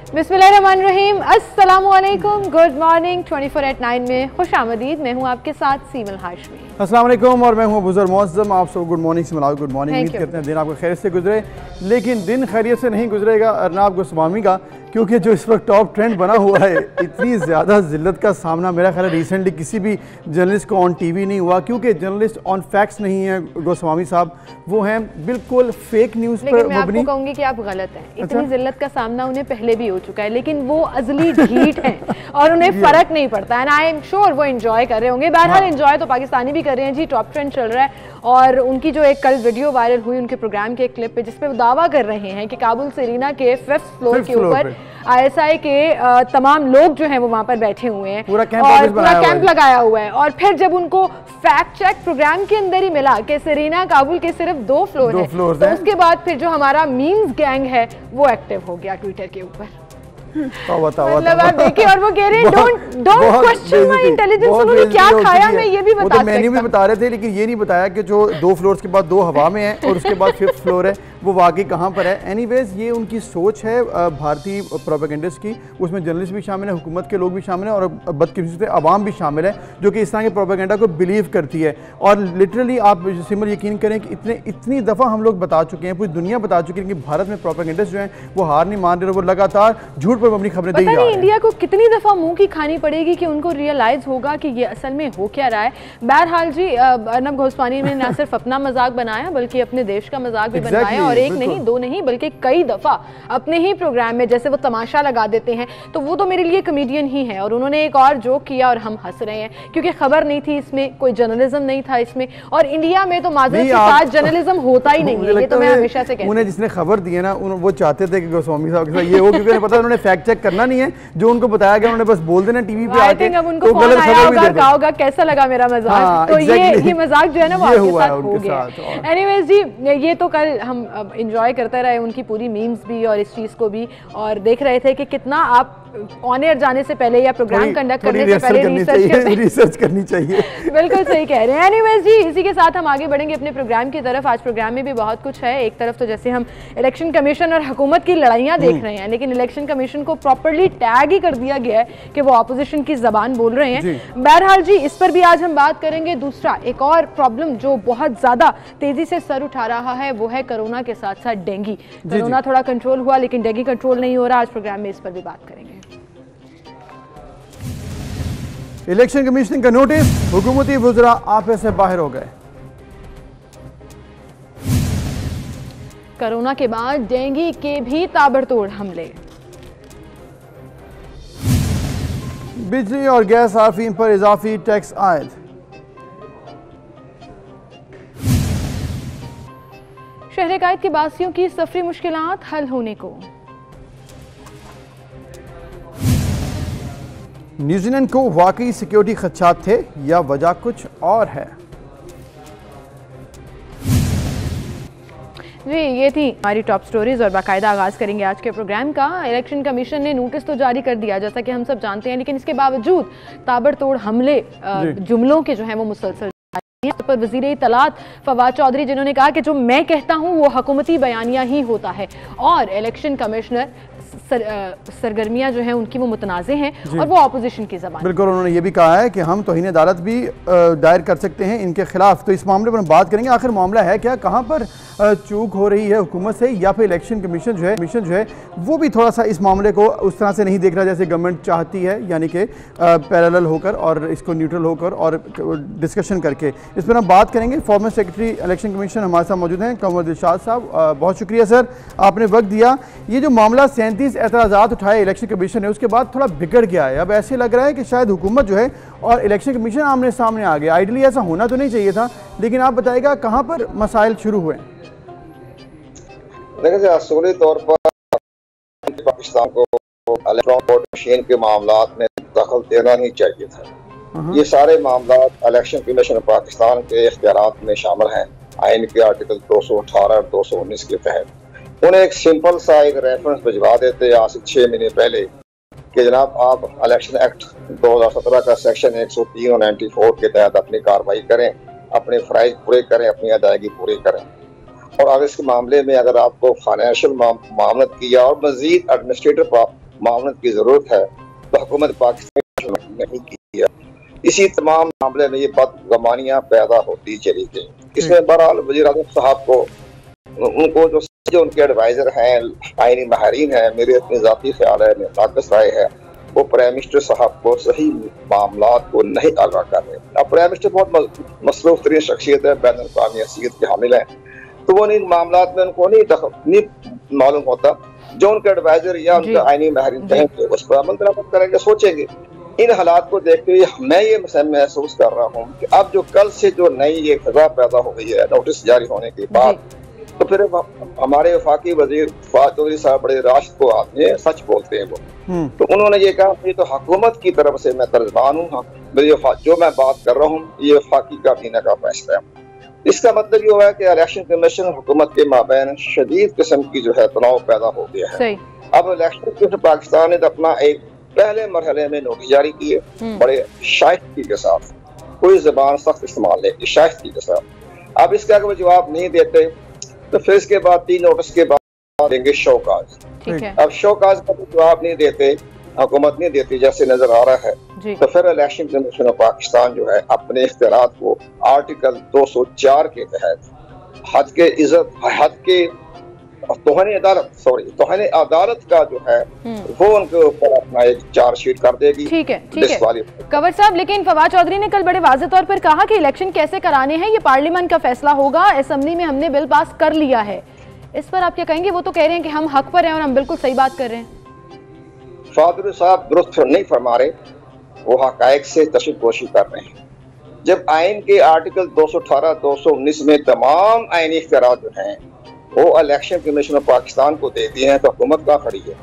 बिस्मिल्लाहिर्रहमानिर्रहीम, अस्सलामुअलैकुम, good morning. 24/9 में खुश आमदीद। मैं हूँ आपके साथ सीमल हाशमी। अस्सलाम वालेकुम और मैं हूँ बुजुर्ग मौज़्ज़म। आप सब गुड मॉर्निंग से मिलाओ। Good morning. उम्मीद करते हैं दिन आपको खैरियत से गुजरे, लेकिन दिन खैरियत से नहीं गुजरेगा अर्नाब गोस्वामी का, क्योंकि जो इस वक्त टॉप ट्रेंड बना हुआ है, इतनी ज़्यादा ज़िल्लत का सामना मेरा ख्याल है रिसेंटली किसी भी जर्नलिस्ट को ऑन टीवी नहीं हुआ, क्योंकि जर्नलिस्ट ऑन फैक्ट्स नहीं है गोस्वामी साहब, वो हैं बिल्कुल फेक न्यूज़ पर मैं आपको कहूँगी कि आप गलत हैं। इतनी ज़िल्लत का सामना उन्हें पहले भी हो चुका है, लेकिन वो अजली ढीठ हैं और उन्हें फ़र्क नहीं पड़ता एंड आई एम श्योर वो एंजॉय कर रहे होंगे। बहरहाल एंजॉय तो पाकिस्तानी भी कर रहे हैं जी। टॉप ट्रेंड चल रहा है और उनकी जो एक कल वीडियो वायरल हुई उनके प्रोग्राम के एक क्लिप पे, जिसपे वो दावा कर रहे हैं कि काबुल सेरीना के 5th फ्लोर के ऊपर ISI के तमाम लोग जो हैं वो वहाँ पर बैठे हुए हैं, पूरा कैंप लगाया हुआ है। और फिर जब उनको फैक्ट चेक प्रोग्राम के अंदर ही मिला कि सेरीना काबुल के सिर्फ 2 फ्लोर है, तो उसके बाद फिर जो हमारा मीम्स गैंग है वो एक्टिव हो गया ट्विटर के ऊपर। मतलब आप देखिए, और वो कह रहे हैं डोंट क्वेश्चन माय इंटेलिजेंस। उन्होंने क्या खाया मैं ये भी बता सकता हूं। मेन्यू भी बता रहे थे, लेकिन ये नहीं बताया कि जो 2 फ्लोर्स के बाद 2 हवा में है और उसके बाद 5th फ्लोर है, वो वाकई कहाँ पर है। एनीवेज ये उनकी सोच है भारतीय प्रोपेगेंडिस्ट की, उसमें जर्नलिस्ट भी शामिल है, हुकूमत के लोग भी शामिल हैं और बदकिस्मती से अवाम भी शामिल है जो कि इस तरह के प्रोपेगेंडा को बिलीव करती है। और लिटरली आप सिमल यकीन करें कि इतनी दफ़ा हम लोग बता चुके हैं, पूरी दुनिया बता चुकी है कि भारत में प्रोपेगेंडिस्ट जो हैं वो हार नहीं मान रहे, वो लगातार झूठ पर अपनी खबरें दे रहे हैं। इंडिया को कितनी दफ़ा मुंह की खानी पड़ेगी कि उनको रियलाइज़ होगा कि ये असल में हो क्या रहा है। बहरहाल जी, अर्नब गोस्वामी ने न सिर्फ अपना मजाक बनाया बल्कि अपने देश का मजाक भी बनाया, और एक नहीं 2 नहीं बल्कि कई दफ़ा अपने ही प्रोग्राम में जैसे वो तमाशा लगा देते हैं, तो वो तो मेरे लिए कमेडियन ही है। और उन्होंने एक और जोक किया और हम हंस रहे हैं क्योंकि खबर नहीं थी इसमें, कोई जर्नलिज्म नहीं था इसमें, और इंडिया में तो माजरत के साथ जर्नलिज्म होता ही नहीं है। ये तो मैं हमेशा से कहती हूं। उन्हें जिसने खबर दी है ना, वो चाहते थे कि गोस्वामी साहब के साथ ये हो, क्योंकि उन्हें पता है उन्होंने फैक्ट चेक करना नहीं है, जो उनको बताया गया उन्होंने बस बोल देना टीवी पे आके। अब उनको फोन आया होगा, कहा होगा कैसा लगा मेरा मजाक, तो ये मजाक जो है ना वो आपके साथ हो गया। एनीवेज जी, ये तो कल हम एंजॉय करते रहे उनकी पूरी मीम्स भी और इस चीज को भी, और देख रहे थे कि कितना आप ऑन एयर जाने से पहले या प्रोग्राम कंडक्ट करने से पहले रिसर्च करनी चाहिए। बिल्कुल सही कह रहे हैं। एनीवेज जी, इसी के साथ हम आगे बढ़ेंगे अपने प्रोग्राम की तरफ। आज प्रोग्राम में भी बहुत कुछ है। एक तरफ तो जैसे हम इलेक्शन कमीशन और हुकूमत की लड़ाइयां देख रहे हैं, लेकिन इलेक्शन कमीशन को प्रॉपर्ली टैग ही कर दिया गया है कि वो ऑपोजिशन की जबान बोल रहे हैं। बहरहाल जी, इस पर भी आज हम बात करेंगे। दूसरा एक और प्रॉब्लम जो बहुत ज्यादा तेजी से सर उठा रहा है वो है कोरोना के साथ साथ डेंगू। कोरोना थोड़ा कंट्रोल हुआ लेकिन डेंगू कंट्रोल नहीं हो रहा। आज प्रोग्राम में इस पर भी बात करेंगे। इलेक्शन कमीशन का नोटिस, हुकूमती वुज़रा आपे से बाहर हो गए। कोरोना के बाद डेंगू के भी ताबड़तोड़ हमले। बिजली और गैस सार्फिन पर इजाफी टैक्स आयद। शहर कायद के बासियों की सफरी मुश्किलात हल होने को। न्यूजीलैंड को वाकई सिक्योरिटी खदशात थे या वजह कुछ और है। जी, ये थी हमारी टॉप स्टोरीज और बाकायदा आगाज करेंगे आज के प्रोग्राम का। इलेक्शन कमीशन ने नोटिस तो जारी कर दिया जैसा कि हम सब जानते हैं, लेकिन इसके बावजूद ताबड़तोड़ हमले जुमलों के जो है वो मुसलसल पर वज़ीर इत्तलात फवाद चौधरी, जिन्होंने कहा कि जो मैं कहता हूं वो हुकूमती बयानिया ही होता है, और इलेक्शन कमिश्नर सरगर्मियां जो हैं उनकी वो मुतनाज़े हैं और वो ऑपोजिशन की ज़बान। बिल्कुल, उन्होंने ये भी कहा है कि हम तौहीन अदालत भी दायर कर सकते हैं इनके खिलाफ। तो इस मामले पर हम बात करेंगे, आखिर मामला है क्या, कहाँ पर चूक हो रही है हुकूमत से, या फिर इलेक्शन कमीशन जो है वो भी थोड़ा सा इस मामले को उस तरह से नहीं देख रहा जैसे गवर्नमेंट चाहती है, यानी कि पैरेलल होकर और इसको न्यूट्रल होकर और डिस्कशन करके। इस पर हम बात करेंगे। फॉर्मर सेक्रेटरी इलेक्शन कमीशन हमारे साथ मौजूद हैं, कमर दिलशाद साहब। बहुत शुक्रिया सर, आपने वक्त दिया। ये जो मामला 37 एतराज़ात उठाए इलेक्शन कमीशन ने, उसके बाद थोड़ा बिगड़ गया है। अब ऐसे लग रहा है कि शायद हुकूमत जो है और इलेक्शन कमीशन आमने सामने आ गया। आइडली ऐसा होना तो नहीं चाहिए था, लेकिन आप बताइएगा कहाँ पर मसाइल शुरू हुए? देखिए, असूली तौर पर पाकिस्तान को इलेक्ट्रॉनिक वोट मशीन के मामलात में दखल देना नहीं चाहिए था। ये सारे मामलात इलेक्शन कमीशन पाकिस्तान के इख्तियारात में शामिल हैं। आइन के आर्टिकल 218 और 219 के तहत उन्हें एक सिंपल सा एक रेफरेंस भिजवा देते आज से 6 महीने पहले कि जनाब आप इलेक्शन एक्ट 2017 का सेक्शन 103 और 94 के तहत अपनी कार्रवाई करें, अपने फ़राइज़ पूरे करें, अपनी अदायगी पूरी करें। और अब इस मामले में अगर आपको फाइनेंशियल मामलत की और मजीद एडमिनिस्ट्रेटिव मामले की जरूरत है तो हुकूमत पाकिस्तान नहीं की है। इसी तमाम मामले में ये बदगुमानियां पैदा होती चली गई। इसमें बहरहाल वज़ीर आज़म साहब को उनको जो उनके एडवाइजर हैं, आईनी माहिरीन हैं, मेरे अपने ज़ाती ख्याल है, नाकस राय है, वो प्राइम मिनिस्टर साहब को सही मामलात को नहीं आगाह कर रहे। अब प्राइम मिनिस्टर बहुत मसरूफ तरीन शख्सियत है, बैन अवी हैसियत के हामिल है, तो वो इन मामलात में उनको नहीं मालूम होता। जो उनके एडवाइजर या उनके आईनी माहिरीन कहेंगे उस पर अमल दरामद करेंगे, सोचेंगे। इन हालात को देखते हुए मैं ये महसूस कर रहा हूँ कि अब जो कल से जो नई ये फिजा पैदा हो गई है नोटिस जारी होने के बाद, तो फिर हमारे वफाकी वजीर फवाद चौधरी साहब बड़े राशिद को आते हैं, सच बोलते हैं वो। तो उन्होंने ये कहा ये तो हुकूमत की तरफ से मैं तर्जमान हूँ, जो मैं बात कर रहा हूँ ये वफाकी काबीना का फैसला है। इसका मतलब ये हुआ है कि इलेक्शन कमीशन हुकूमत के माबैन शदीद किस्म की जो है तनाव पैदा हो गया है। अब इलेक्शन कमीशन पाकिस्तान ने तो अपना एक पहले मरहले में नोटिस जारी किए बड़े शाइस्ती के साथ, कोई जबान सख्त इस्तेमाल नहीं, शाइस्ती के साथ। अब इसका अगर जवाब नहीं देते तो फिर इसके बाद 3 नोटिस के बाद देंगे शोकाज। अब शोकाज का जवाब नहीं देते, हुकूमत नहीं देती जैसे नजर आ रहा है, तो फिर इलेक्शन कमीशन ऑफ पाकिस्तान जो है अपने इख्तियारात को आर्टिकल 204 के तहत हद के तोहने अदालत का जो है वो उनके ऊपर अपना एक चार्जशीट कर देगी। ठीक है कंवर साहब, लेकिन फवाद चौधरी ने कल बड़े वाज़ेह तौर पर कहा कि इलेक्शन कैसे कराने हैं ये पार्लियामेंट का फैसला होगा, असेंबली में हमने बिल पास कर लिया है। इस पर आप क्या कहेंगे? वो तो कह रहे हैं कि हम हक पर हैं और हम बिल्कुल सही बात कर रहे हैं। फादर साहब दुरुस्त नहीं फरमा रहे, वो हकायक से तशरीफ़पोशी कर रहे हैं। जब आइन के आर्टिकल 218, 219 में तमाम आइनी इख्तियारात जो हैं वो इलेक्शन कमीशन ऑफ पाकिस्तान को दे दिए हैं, तो हुकूमत कहाँ खड़ी है?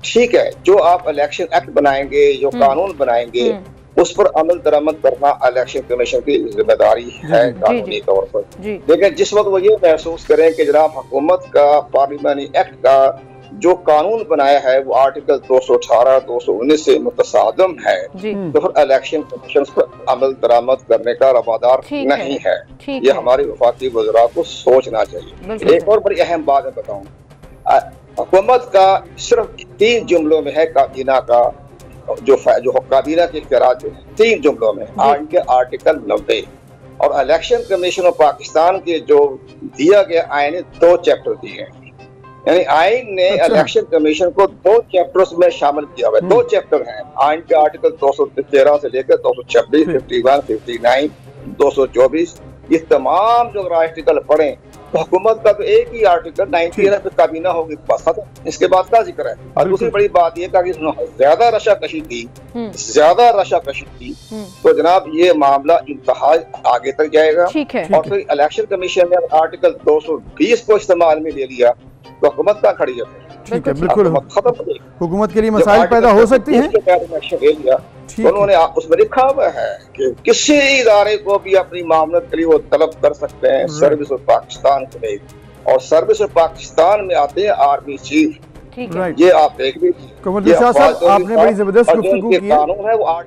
ठीक है, जो आप इलेक्शन एक्ट बनाएंगे, जो कानून बनाएंगे, उस पर अमल दरामद करना इलेक्शन कमीशन की जिम्मेदारी है कानूनी तौर पर। लेकिन जिस वक्त वो ये महसूस करें कि जनाब हुकूमत का पार्लियामानी एक्ट का जो कानून बनाया है वो आर्टिकल 218, 219 से मुतसादम है, तो फिर इलेक्शन कमीशन पर अमल दरामद करने का रवादार नहीं है। ये हमारे वफाकी वज़रा को सोचना चाहिए। एक और बड़ी अहम बात मैं बताऊं, हुकूमत का सिर्फ 3 जुमलों में है काबीना का जो काबीना के इख्तियारात जो 3 जुमलों में के आर्टिकल 90 और इलेक्शन कमीशन ऑफ पाकिस्तान के जो दिया गया आइन ने 2 चैप्टर दिए हैं। यानी आइन ने इलेक्शन कमीशन को 2 चैप्टर्स में शामिल किया हुआ है। 2 चैप्टर हैं आइन के, आर्टिकल 213 से लेकर 226, 51, 59, 224। ये तमाम जो आर्टिकल पढ़े तो हुकूमत का तो एक ही आर्टिकल 90 है, काबीना होगी बस खत्म, इसके बाद क्या जिक्र है। और दूसरी बड़ी बात यह कि ज्यादा रशाकशी की तो जनाब ये मामला इंतहा आगे तक जाएगा। और फिर इलेक्शन कमीशन ने आर्टिकल 220 को इस्तेमाल में ले लिया तो हुकूमत का खड़ी है। ठीक है, बिल्कुल हुकूमत के लिए मसाइल पैदा हो सकती हैं। उन्होंने उसमें लिखा हुआ है कि किसी इदारे को भी अपनी मामलत के लिए वो तलब कर सकते हैं सर्विस ऑफ पाकिस्तान के, और सर्विस ऑफ पाकिस्तान में आते हैं आर्मी चीफ। ये आप देख लीजिए, आपने बड़ी जबरदस्त गुफ्तगू की, कानून है वो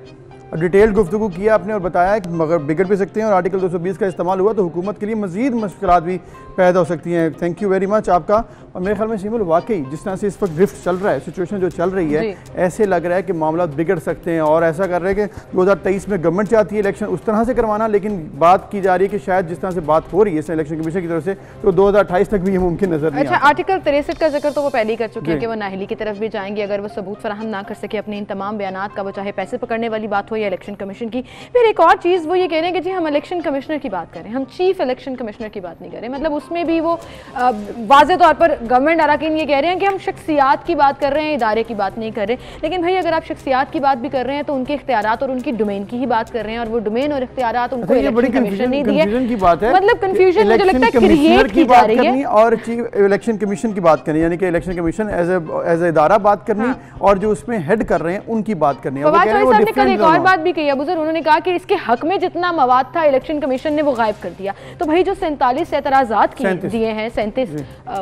डिटेल्ड गुफ्तगू किया आपने और बताया कि मगर बिगड़ भी सकते हैं और आर्टिकल 220 का इस्तेमाल हुआ तो हुकूमत के लिए मजीद मुश्किलात भी पैदा हो सकती हैं। थैंक यू वेरी मच आपका। और मेरे ख्याल में शिमुल वाकई जिस तरह से इस वक्त ड्रिफ्ट चल रहा है, सिचुएशन जो चल रही है, ऐसे लग रहा है कि मामला बिगड़ सकते हैं और ऐसा कर रहे हैं कि 2023 में गवर्नमेंट चाहती है इलेक्शन उस तरह से करवाना, लेकिन बात की जा रही है कि शायद जिस तरह से बात हो रही है इलेक्शन कमीशन की तरफ से तो 2028 तक भी ये मुमकिन नजर नहीं। अच्छा, आर्टिकल 63 का जिक्र तो वो पहले ही कर चुके हैं कि वो नाअहली की तरफ भी जाएंगे अगर वो सबूत फराहम ना कर सके अपने इन तमाम बयानात का, वो चाहे पैसे पकड़ने वाली बात हो या इलेक्शन कमीशन की। फिर एक और चीज़ वो ये कह रहे हैं कि जी हम इलेक्शन कमिश्नर की बात करें, हम चीफ इलेक्शन कमिश्नर की बात नहीं करें। मतलब उसमें भी वो वाज़े तौर पर गवर्नमेंट अरकान ये कह रहे हैं कि हम शख्सियात की बात कर रहे हैं, इदारे की बात नहीं कर रहे। लेकिन भाई अगर आप शख्सियात की बात भी कर रहे हैं तो उनके इख्तियारात और उनकी डोमेन की ही बात कर रहे हैं, और वो डोमेन और इख्तियारात उनको इलेक्शन कमीशन नहीं दिए। मतलब कन्फ्यूजन मुझे लगता है क्रिएट की जा रही है। और चीफ इलेक्शन कमीशन की बात करनी, यानी कि इलेक्शन कमीशन एज ए इदारा बात करनी, और जो उसमें हेड कर रहे हैं उनकी बात करनी। फवाद चौधरी साहब ने कल एक और बात भी कही अबूजर, उन्होंने कहा कि इसके हक में जितना मवाद था इलेक्शन कमीशन ने वो गायब कर दिया। तो भाई जो 47 एतराज़ात दिए हैं, 37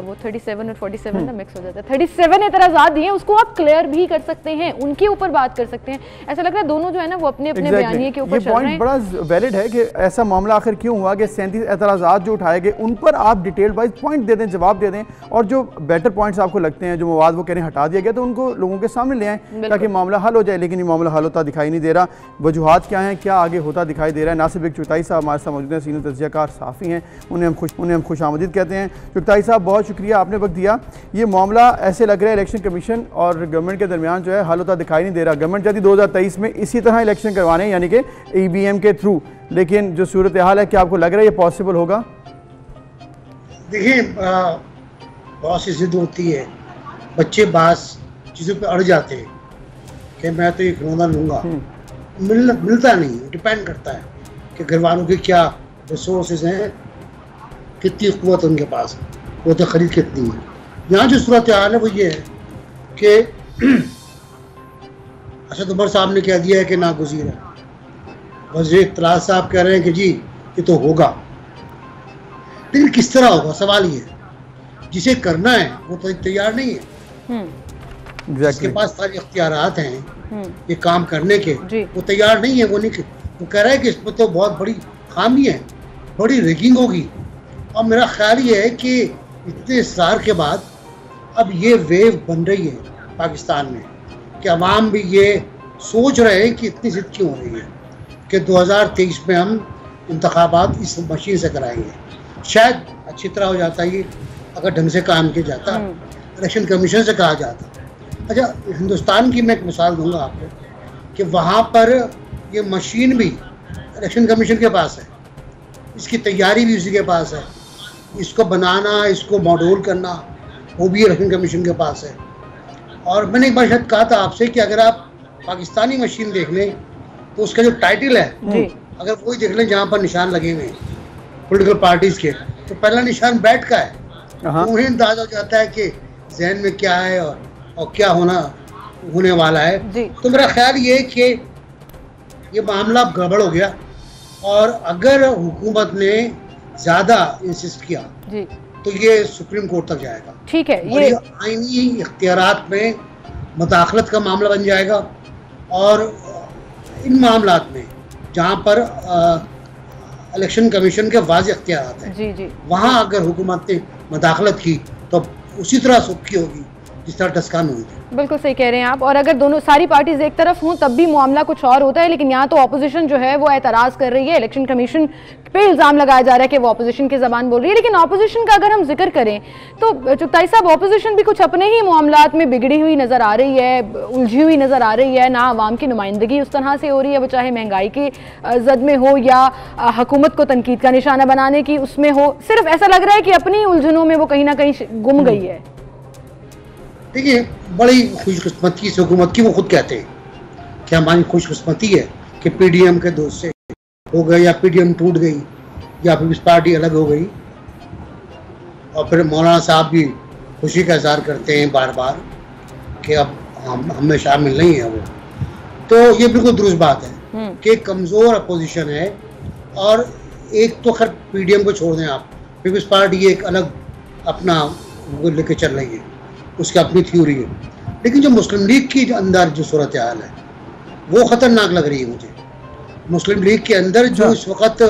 वो 37 और 47 ना मिक्स हो जाता है, 37 एतराज़ात दिए, उसको आप क्लियर भी कर सकते हैं, उनके ऊपर बात कर सकते हैं। ऐसा लग रहा है दोनों जो है ना वो अपने अपने बयानिए के ऊपर चल रहे हैं। बड़ा वैलिड है कि ऐसा मामला आखिर क्यों हुआ कि 37 एतराज़ात जो उठाए गए उन पर आप डिटेल वाइज पॉइंट दे दें, जवाब दे दें, और जो बेटर पॉइंट्स आपको लगते हैं, जो मवाद वो कह रहे हैं हटा दिया गया, तो उनको लोगों के सामने ले आएँ ताकि मामला हल हो जाए। लेकिन ये मामला हल होता दिखाई नहीं दे रहा। वजूहात क्या हैं, क्या आगे होता दिखाई दे रहा है? नासिर बेग चुगताई साहब हमारे साथ मौजूद हैं, सीनियर तज्ज़ियाकार साफ़ी हैं, उन्हें हम खुश आमदीद कहते हैं। चुगताई साहब बहुत शुक्रिया, आपने वक्त दिया। ये मामला ऐसे लग रहा है इलेक्शन कमीशन और गवर्नमेंट के दरमियान जो है हल होता दिखाई नहीं दे रहा। गवर्नमेंट चाहती 2023 में इसी तरह इलेक्शन करवाने, यानी कि EVM के थ्रू, लेकिन जो सूरत हाल है, क्या आपको लग रहा है ये पॉसिबल होगा? देखिए, बहुत सी जिद होती है, बच्चे बास चीज़ों पे अड़ जाते हैं कि मैं तो ये खिलौना लूँगा, मिलता नहीं, डिपेंड करता है कि घर वालों के क्या रिसोर्सेज हैं, कितनी क़ुव्वत उनके पास, वो तो ख़रीद कितनी है। यहाँ जो सूरत हाल है वो ये है कि असद उमर साहब ने कह दिया है कि नागुज़ीर है, वज़ीर इत्तलाअ साहब कह रहे हैं कि जी ये तो होगा, लेकिन किस तरह होगा सवाल ये है। जिसे करना है वो तो तैयार नहीं है, जिसके पास सारे इख्तियारात हैं ये काम करने के, वो तैयार नहीं है। वो नहीं, वो कह रहा है कि इसमें तो बहुत बड़ी खामी है, बड़ी रिगिंग होगी। और मेरा ख्याल ये है कि इतने इसरार के बाद अब ये वेव बन रही है पाकिस्तान में कि अवाम भी ये सोच रहे हैं कि इतनी जिद क्यों हो रही है कि 2023 में हम इंतखाबात इस मशीन से कराएंगे। शायद अच्छी तरह हो जाता ये अगर ढंग से काम किया जाता, इलेक्शन कमीशन से कहा जाता। अच्छा, हिंदुस्तान की मैं एक मिसाल दूंगा आपको कि वहाँ पर ये मशीन भी इलेक्शन कमीशन के पास है, इसकी तैयारी भी उसी के पास है, इसको बनाना, इसको मॉड्यूल करना वो भी इलेक्शन कमीशन के पास है। और मैंने एक बार शायद कहा था आपसे कि अगर आप पाकिस्तानी मशीन देख लें तो उसका जो टाइटल है अगर वही देख लें जहाँ पर निशान लगे हुए हैं पॉलिटिकल पार्टीज़ के, तो पहला निशान बैठ का है, तो उन्हें अंदाजा हो जाता है कि जहन में क्या है और क्या होने वाला है। तो मेरा ख्याल ये है कि ये मामला गड़बड़ हो गया, और अगर हुकूमत ने ज़्यादा इंसिस्ट किया तो ये सुप्रीम कोर्ट तक जाएगा। ठीक है, ये आईनी इख्तियारात में मुदाखलत का मामला बन जाएगा, और इन मामलात में जहाँ पर इलेक्शन कमीशन के वाज़ेह इख्तियारात हैं, वहाँ अगर हुकूमत ने मुदाखलत की तो उसी तरह सुखी होगी जिस तरह टस्कान हुई थी। बिल्कुल सही कह रहे हैं आप। और अगर दोनों सारी पार्टीज एक तरफ हों तब भी मामला कुछ और होता है, लेकिन यहाँ तो ऑपोजिशन जो है वो एतराज़ कर रही है, इलेक्शन कमीशन पे इल्ज़ाम लगाया जा रहा है कि वो ऑपोजिशन की ज़बान बोल रही है। लेकिन ऑपोजिशन का अगर हम जिक्र करें तो चुगताई साहब, ऑपोजिशन भी कुछ अपने ही मामलात में बिगड़ी हुई नज़र आ रही है, उलझी हुई नज़र आ रही है, ना आवाम की नुमाइंदगी उस तरह से हो रही है, वो चाहे महंगाई की जद में हो या हुकूमत को तनकीद का निशाना बनाने की उसमें हो। सिर्फ ऐसा लग रहा है कि अपनी उलझनों में वो कहीं ना कहीं गुम गई है। देखिए, बड़ी खुशकिस्मती इस हुकूमत की, वो खुद कहते हैं कि हमारी खुशकिस्मती है कि PDM के दोस्त से हो गए, या PDM टूट गई, या पीपल्स पार्टी अलग हो गई। और फिर मौलाना साहब भी खुशी का इजहार करते हैं बार बार कि अब हम में शामिल नहीं है वो। तो ये बिल्कुल दुरुस्त बात है कि कमज़ोर अपोजिशन है। और एक तो खैर PDM को छोड़ दें आप, पीपल्स पार्टी एक अलग अपना वो लेके चल रही है, उसकी अपनी थ्योरी है। लेकिन जो मुस्लिम लीग की अंदर जो सूरत हाल है वो ख़तरनाक लग रही है मुझे। मुस्लिम लीग के अंदर जो इस वक्त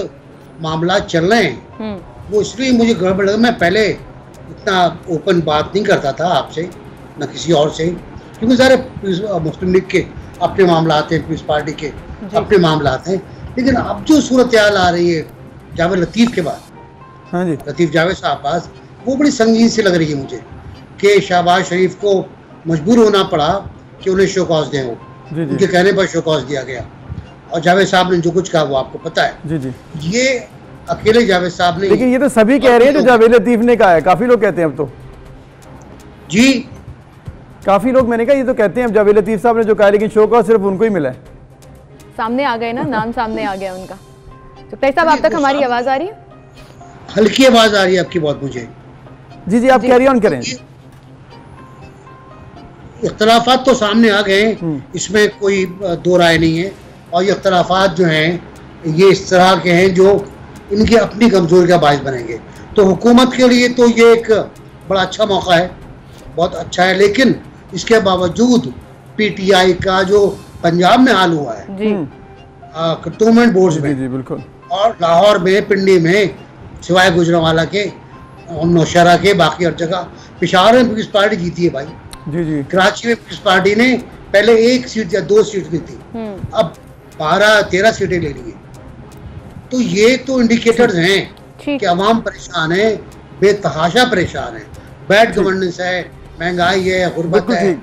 मामला चल रहे हैं वो इसलिए मुझे गड़बड़ लगा। मैं पहले इतना ओपन बात नहीं करता था आपसे न किसी और से, क्योंकि सारे मुस्लिम लीग के अपने मामला आते हैं, पीपल्स पार्टी के अपने मामला आते हैं। लेकिन अब जो सूरत हाल आ रही है जावेद लतीफ़ के बाद, हाँ जी, लतीफ़ जावेद साहब पास, वो बड़ी संगीन सी लग रही है मुझे कि शहबाज शरीफ को मजबूर होना पड़ा कि उन्हें शोकॉज दें। वो उनके कहने पर शोकॉज दिया गया, और जावेद साहब ने जो कुछ कहा वो आपको पता है। जी जी, ये अकेले जावेद साहब ने, लेकिन ये तो सभी कह रहे हैं जो जावेद लतीफ़ ने कहा है, काफ़ी लोग कहते हैं अब तो। जी, काफ़ी लोग, मैंने कहा ये तो कहते हैं अब जावेद लतीफ़ साहब ने जो कहा, लेकिन शोकॉज सिर्फ उनको ही मिला है। सामने आ गए ना, नाम सामने आ गया उनका। चुगताई साहब, आप तक हमारी आवाज़ आ रही है? हल्की आवाज़ आ रही है आपकी बहुत मुझे। जी जी, आप कैरी ऑन करें। इख्तलाफात तो सामने आ गए, इसमें कोई दो राय नहीं है। और ये इख्तलाफात जो हैं ये इस तरह के हैं जो इनकी अपनी कमजोरी का बायस बनेंगे। तो हुकूमत के लिए तो ये एक बड़ा अच्छा मौका है, बहुत अच्छा है, लेकिन इसके बावजूद PTI का जो पंजाब में हाल हुआ है कंटोनमेंट बोर्ड्स में जी बिल्कुल, और लाहौर में, पिंडी में, सिवाय गुजरांवाला के और नौशहरा के, बाकी हर जगह, पेशावर में पीपल्स पार्टी जीती है भाई जी। कराची में पीपल्स पार्टी ने पहले 1 सीट या 2 सीट दी थी, अब 12-13 सीटें ले ली है। तो ये तो इंडिकेटर्स हैं कि अवाम परेशान है, बेतहाशा परेशान है, बैड गवर्नेंस है, महंगाई है, गुर्बत है।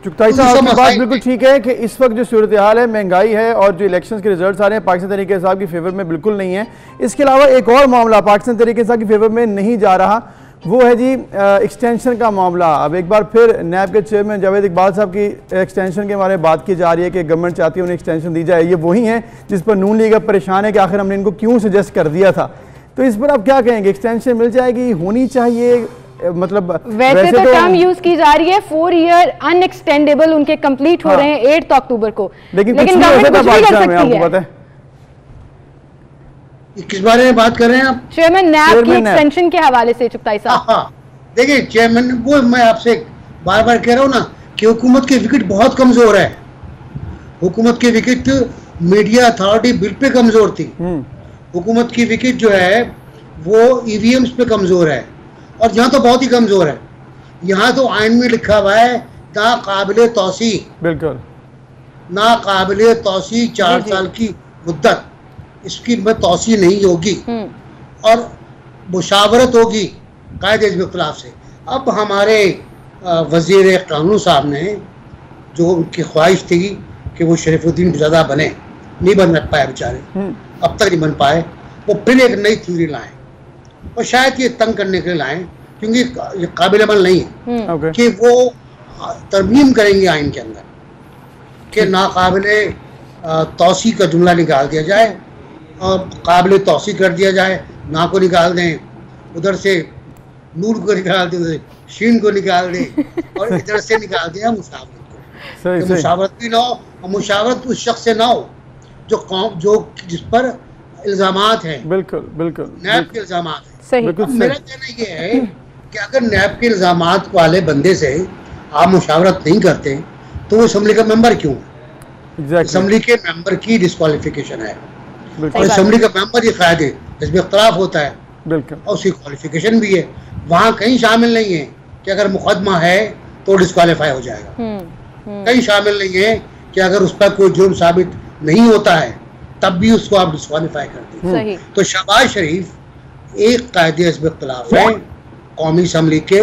चुगताई साहब आपकी बात बिल्कुल ठीक है कि इस वक्त जो सूरत हाल है, महंगाई है और जो इलेक्शंस के रिजल्ट्स आ रहे हैं पाकिस्तान तहरीक इंसाफ की फेवर में बिल्कुल नहीं है। इसके अलावा एक और मामला पाकिस्तान तहरीक इंसाफ की फेवर में नहीं जा रहा, वो है जी एक्सटेंशन का मामला। अब एक बार फिर नैब के चेयरमैन जावेद इकबाल साहब की एक्सटेंशन के बारे में बात की जा रही है कि गवर्नमेंट चाहती है उन्हें एक्सटेंशन दी जाए। ये वही है जिस पर नून लीग अब परेशान है कि आखिर हमने इनको क्यों सजेस्ट कर दिया था। तो इस पर आप क्या कहेंगे, एक्सटेंशन मिल जाएगी, होनी चाहिए? मतलब वैसे तो टर्म यूज की जा रही है 4 ईयर अनएक्सटेंडेबल, उनके कंप्लीट हो रहे हैं 8 अक्टूबर को, लेकिन गवर्नमेंट कुछ भी कर सकती है। पता है किस बारे में बात कर रहे हैं आप? चेयरमैन नैब की एक्सटेंशन के हवाले से चुगताई साहब। देखिए चेयरमैन, वो मैं आपसे बार बार कह रहा हूँ ना कि हुकूमत के विकेट बहुत कमजोर है। हुकूमत की wicket media authority bill pay कमजोर थी, हुकूमत की विकेट जो है वो EVMs पे कमजोर है, और यहाँ तो बहुत ही कमजोर है। यहाँ तो आइन में लिखा हुआ है ना काबिले तौसी, बिल्कुल ना काबिले तौसी 4 साल की मुद्दत, इसकी में तौसी नहीं होगी और मुशावरत होगी कायदे इख्तिलाफ से। अब हमारे वजीर कानून साहब ने, जो उनकी ख्वाहिश थी कि वो शरीफुद्दीन ज़्यादा बने, नहीं बन पाए बेचारे, अब तक नहीं बन पाए, वो फिर एक नई थ्योरी लाएं और शायद ये तंग करने के लिए लाएं, क्योंकि ये काबिल अमल नहीं है कि वो तरमीम करेंगे आइन के अंदर कि नाकाबिले तौसी का जुमला निकाल दिया जाए और काबिल तौसी कर दिया जाए, ना को निकाल दें, उधर से नूर को निकाल दें, उधर शीन को निकाल दें और इधर से निकाल दें मुशावरत को। तो मुशावरत भी ना हो, और मुशावरत उस शख्स से ना हो जो जिस पर इल्जामात हैं। बिल्कुल बिल्कुल नैब के इल्जामात हैं। मेरा कहना ये है कि अगर नैब के इल्जामात वाले बंदे से आप मुशावरत नहीं करते तो वो असम्बली का मेंबर क्यों है? असम्बली के मेंबर की डिस्क्वालिफिकेशन है, और असम्बली का मेंबर ये कायदे इसमें इख्तलाफ होता है और उसकी क्वालिफिकेशन भी है। वहाँ कहीं शामिल नहीं है कि अगर मुकदमा है तो डिस्क्वालीफाई हो जाएगा, कहीं शामिल नहीं है कि अगर उस पर कोई जुर्म साबित नहीं होता है तब भी उसको आप डिस्क्वालीफाई करते हैं। तो शहबाज शरीफ एक कायदे इसमें इख्तलाफ है, कौमी असम्बली के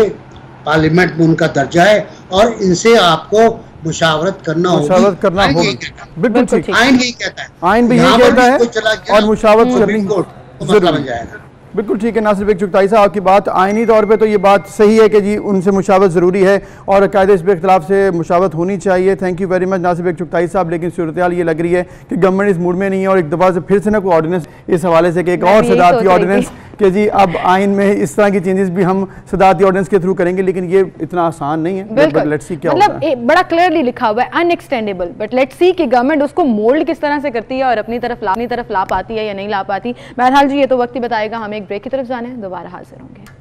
पार्लियामेंट में उनका दर्जा है और इनसे आपको मुशावरत करना होगी। बिल्कुल ठीक, आइन यही कहता है, आइन भी यही कहता है और मुशावरत करनी मसला बन जाएगा। बिल्कुल ठीक है नासिर बेग चुगताई साहब आपकी बात आइनी तौर पे तो ये बात सही है कि जी उनसे मुशावरत ज़रूरी है और कायदे इस पे इख्तिलाफ से मुशावरत होनी चाहिए। Thank you very much Nasir Baig Chughtai साहब। लेकिन सूरत हाल ये लग रही है कि गवर्नमेंट इस मूड में नहीं है और एक दफ़ा से फिर से ना कोई ऑर्डिनेंस इस हवाले से कि एक और सदारती ऑर्डिनेंस कि जी अब आइन में इस तरह की चेंजेस भी हम सदारती ऑर्डिनेंस के थ्रू करेंगे, लेकिन ये इतना आसान नहीं है। बट लेट्स सी क्या होता है। मतलब बड़ा क्लियरली लिखा हुआ है अनएक्सटेंडेबल, बट लेट्स सी कि गवर्नमेंट उसको मोल्ड किस तरह से करती है और अपनी तरफ ला पाती है या नहीं ला पाती। बहरहाल जी ये तो वक्त ही बताएगा। हम एक ब्रेक की तरफ जाने, दोबारा हाजिर होंगे।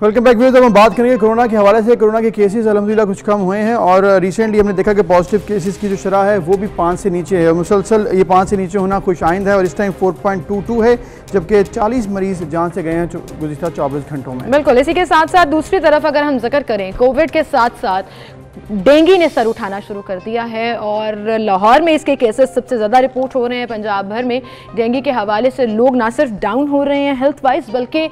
Welcome back viewers. हम बात करेंगे कोरोना के हवाले से। कोरोना के केसेस अल्हम्दुलिल्लाह कुछ कम हुए हैं और रिसेंटली हमने देखा कि पॉजिटिव केसेस की जो शरह है वो भी 5 से नीचे है। मुसलसल ये 5 से नीचे होना खुश आइंद है और इस टाइम 4.22 है, जबकि 40 मरीज जान से गए हैं गुज़िश्ता 24 घंटों में। बिल्कुल। इसी के साथ साथ दूसरी तरफ अगर हम जिक्र करें कोविड के साथ साथ डेंगू ने सर उठाना शुरू कर दिया है और लाहौर में इसके केसेस सबसे ज़्यादा रिपोर्ट हो रहे हैं। पंजाब भर में डेंगू के हवाले से लोग ना सिर्फ डाउन हो रहे हैं हेल्थ वाइज, बल्कि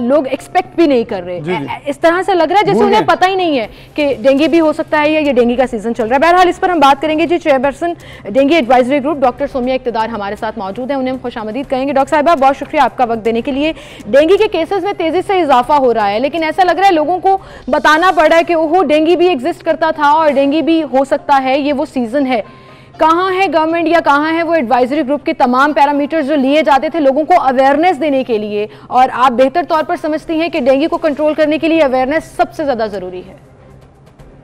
लोग एक्सपेक्ट भी नहीं कर रहे। इस तरह से लग रहा है जैसे उन्हें पता ही नहीं है कि डेंगू भी हो सकता है या ये डेंगू का सीजन चल रहा है। बहरहाल इस पर हम बात करेंगे। जी chairperson dengue advisory group doctor Somiya Iqtidar हमारे साथ मौजूद है, उन्हें हम खुशामदीद कहेंगे। डॉक्टर साहिबा बहुत शुक्रिया आपका वक्त देने के लिए। डेंगू के केसेस में तेजी से इजाफा हो रहा है, लेकिन ऐसा लग रहा है लोगों को बताना पड़ रहा है कि ओहो डेंगू भी एग्जिस्ट करता था और डेंगू भी हो सकता है, ये वो सीजन है। कहाँ है गवर्नमेंट या कहाँ है वो एडवाइजरी ग्रुप के तमाम पैरामीटर्स जो लिए जाते थे लोगों को अवेयरनेस देने के लिए? और आप बेहतर तौर पर समझती हैं कि डेंगू को कंट्रोल करने के लिए अवेयरनेस सबसे ज़्यादा ज़रूरी है।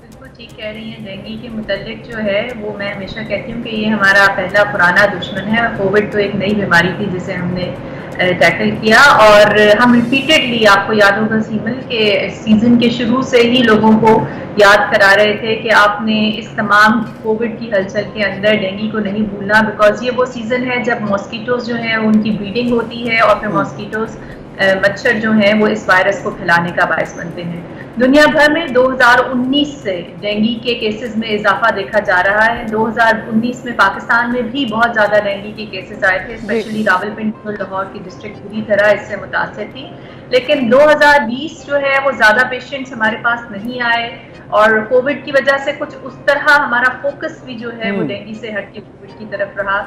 बिल्कुल ठीक कह रही हैं। डेंगू के मुतालिक जो है वो मैं हमेशा कहती हूँ कि ये हमारा पहला पुराना दुश्मन है। कोविड तो एक नई बीमारी थी जिसे हमने टैकल किया और हम रिपीटेडली, आपको याद होगा सीमल के सीजन के शुरू से ही लोगों को याद करा रहे थे कि आपने इस तमाम कोविड की हलचल के अंदर डेंगू को नहीं भूलना, बिकॉज ये वो सीजन है जब मॉस्किटोज जो हैं उनकी ब्रीडिंग होती है और फिर मॉस्किटोज मच्छर जो हैं वो इस वायरस को फैलाने का बायस बनते हैं। दुनिया भर में 2019 से डेंगू के केसेस में इजाफा देखा जा रहा है। 2019 में पाकिस्तान में भी बहुत ज़्यादा डेंगू के केसेस आए थे, स्पेशली रावलपिंडी और लाहौर की डिस्ट्रिक्ट पूरी तरह इससे मुतासर थी। लेकिन 2020 जो है वो ज़्यादा पेशेंट्स हमारे पास नहीं आए और कोविड की वजह से कुछ उस तरह हमारा फोकस भी जो है वो डेंगू से हट के कोविड की तरफ रहा।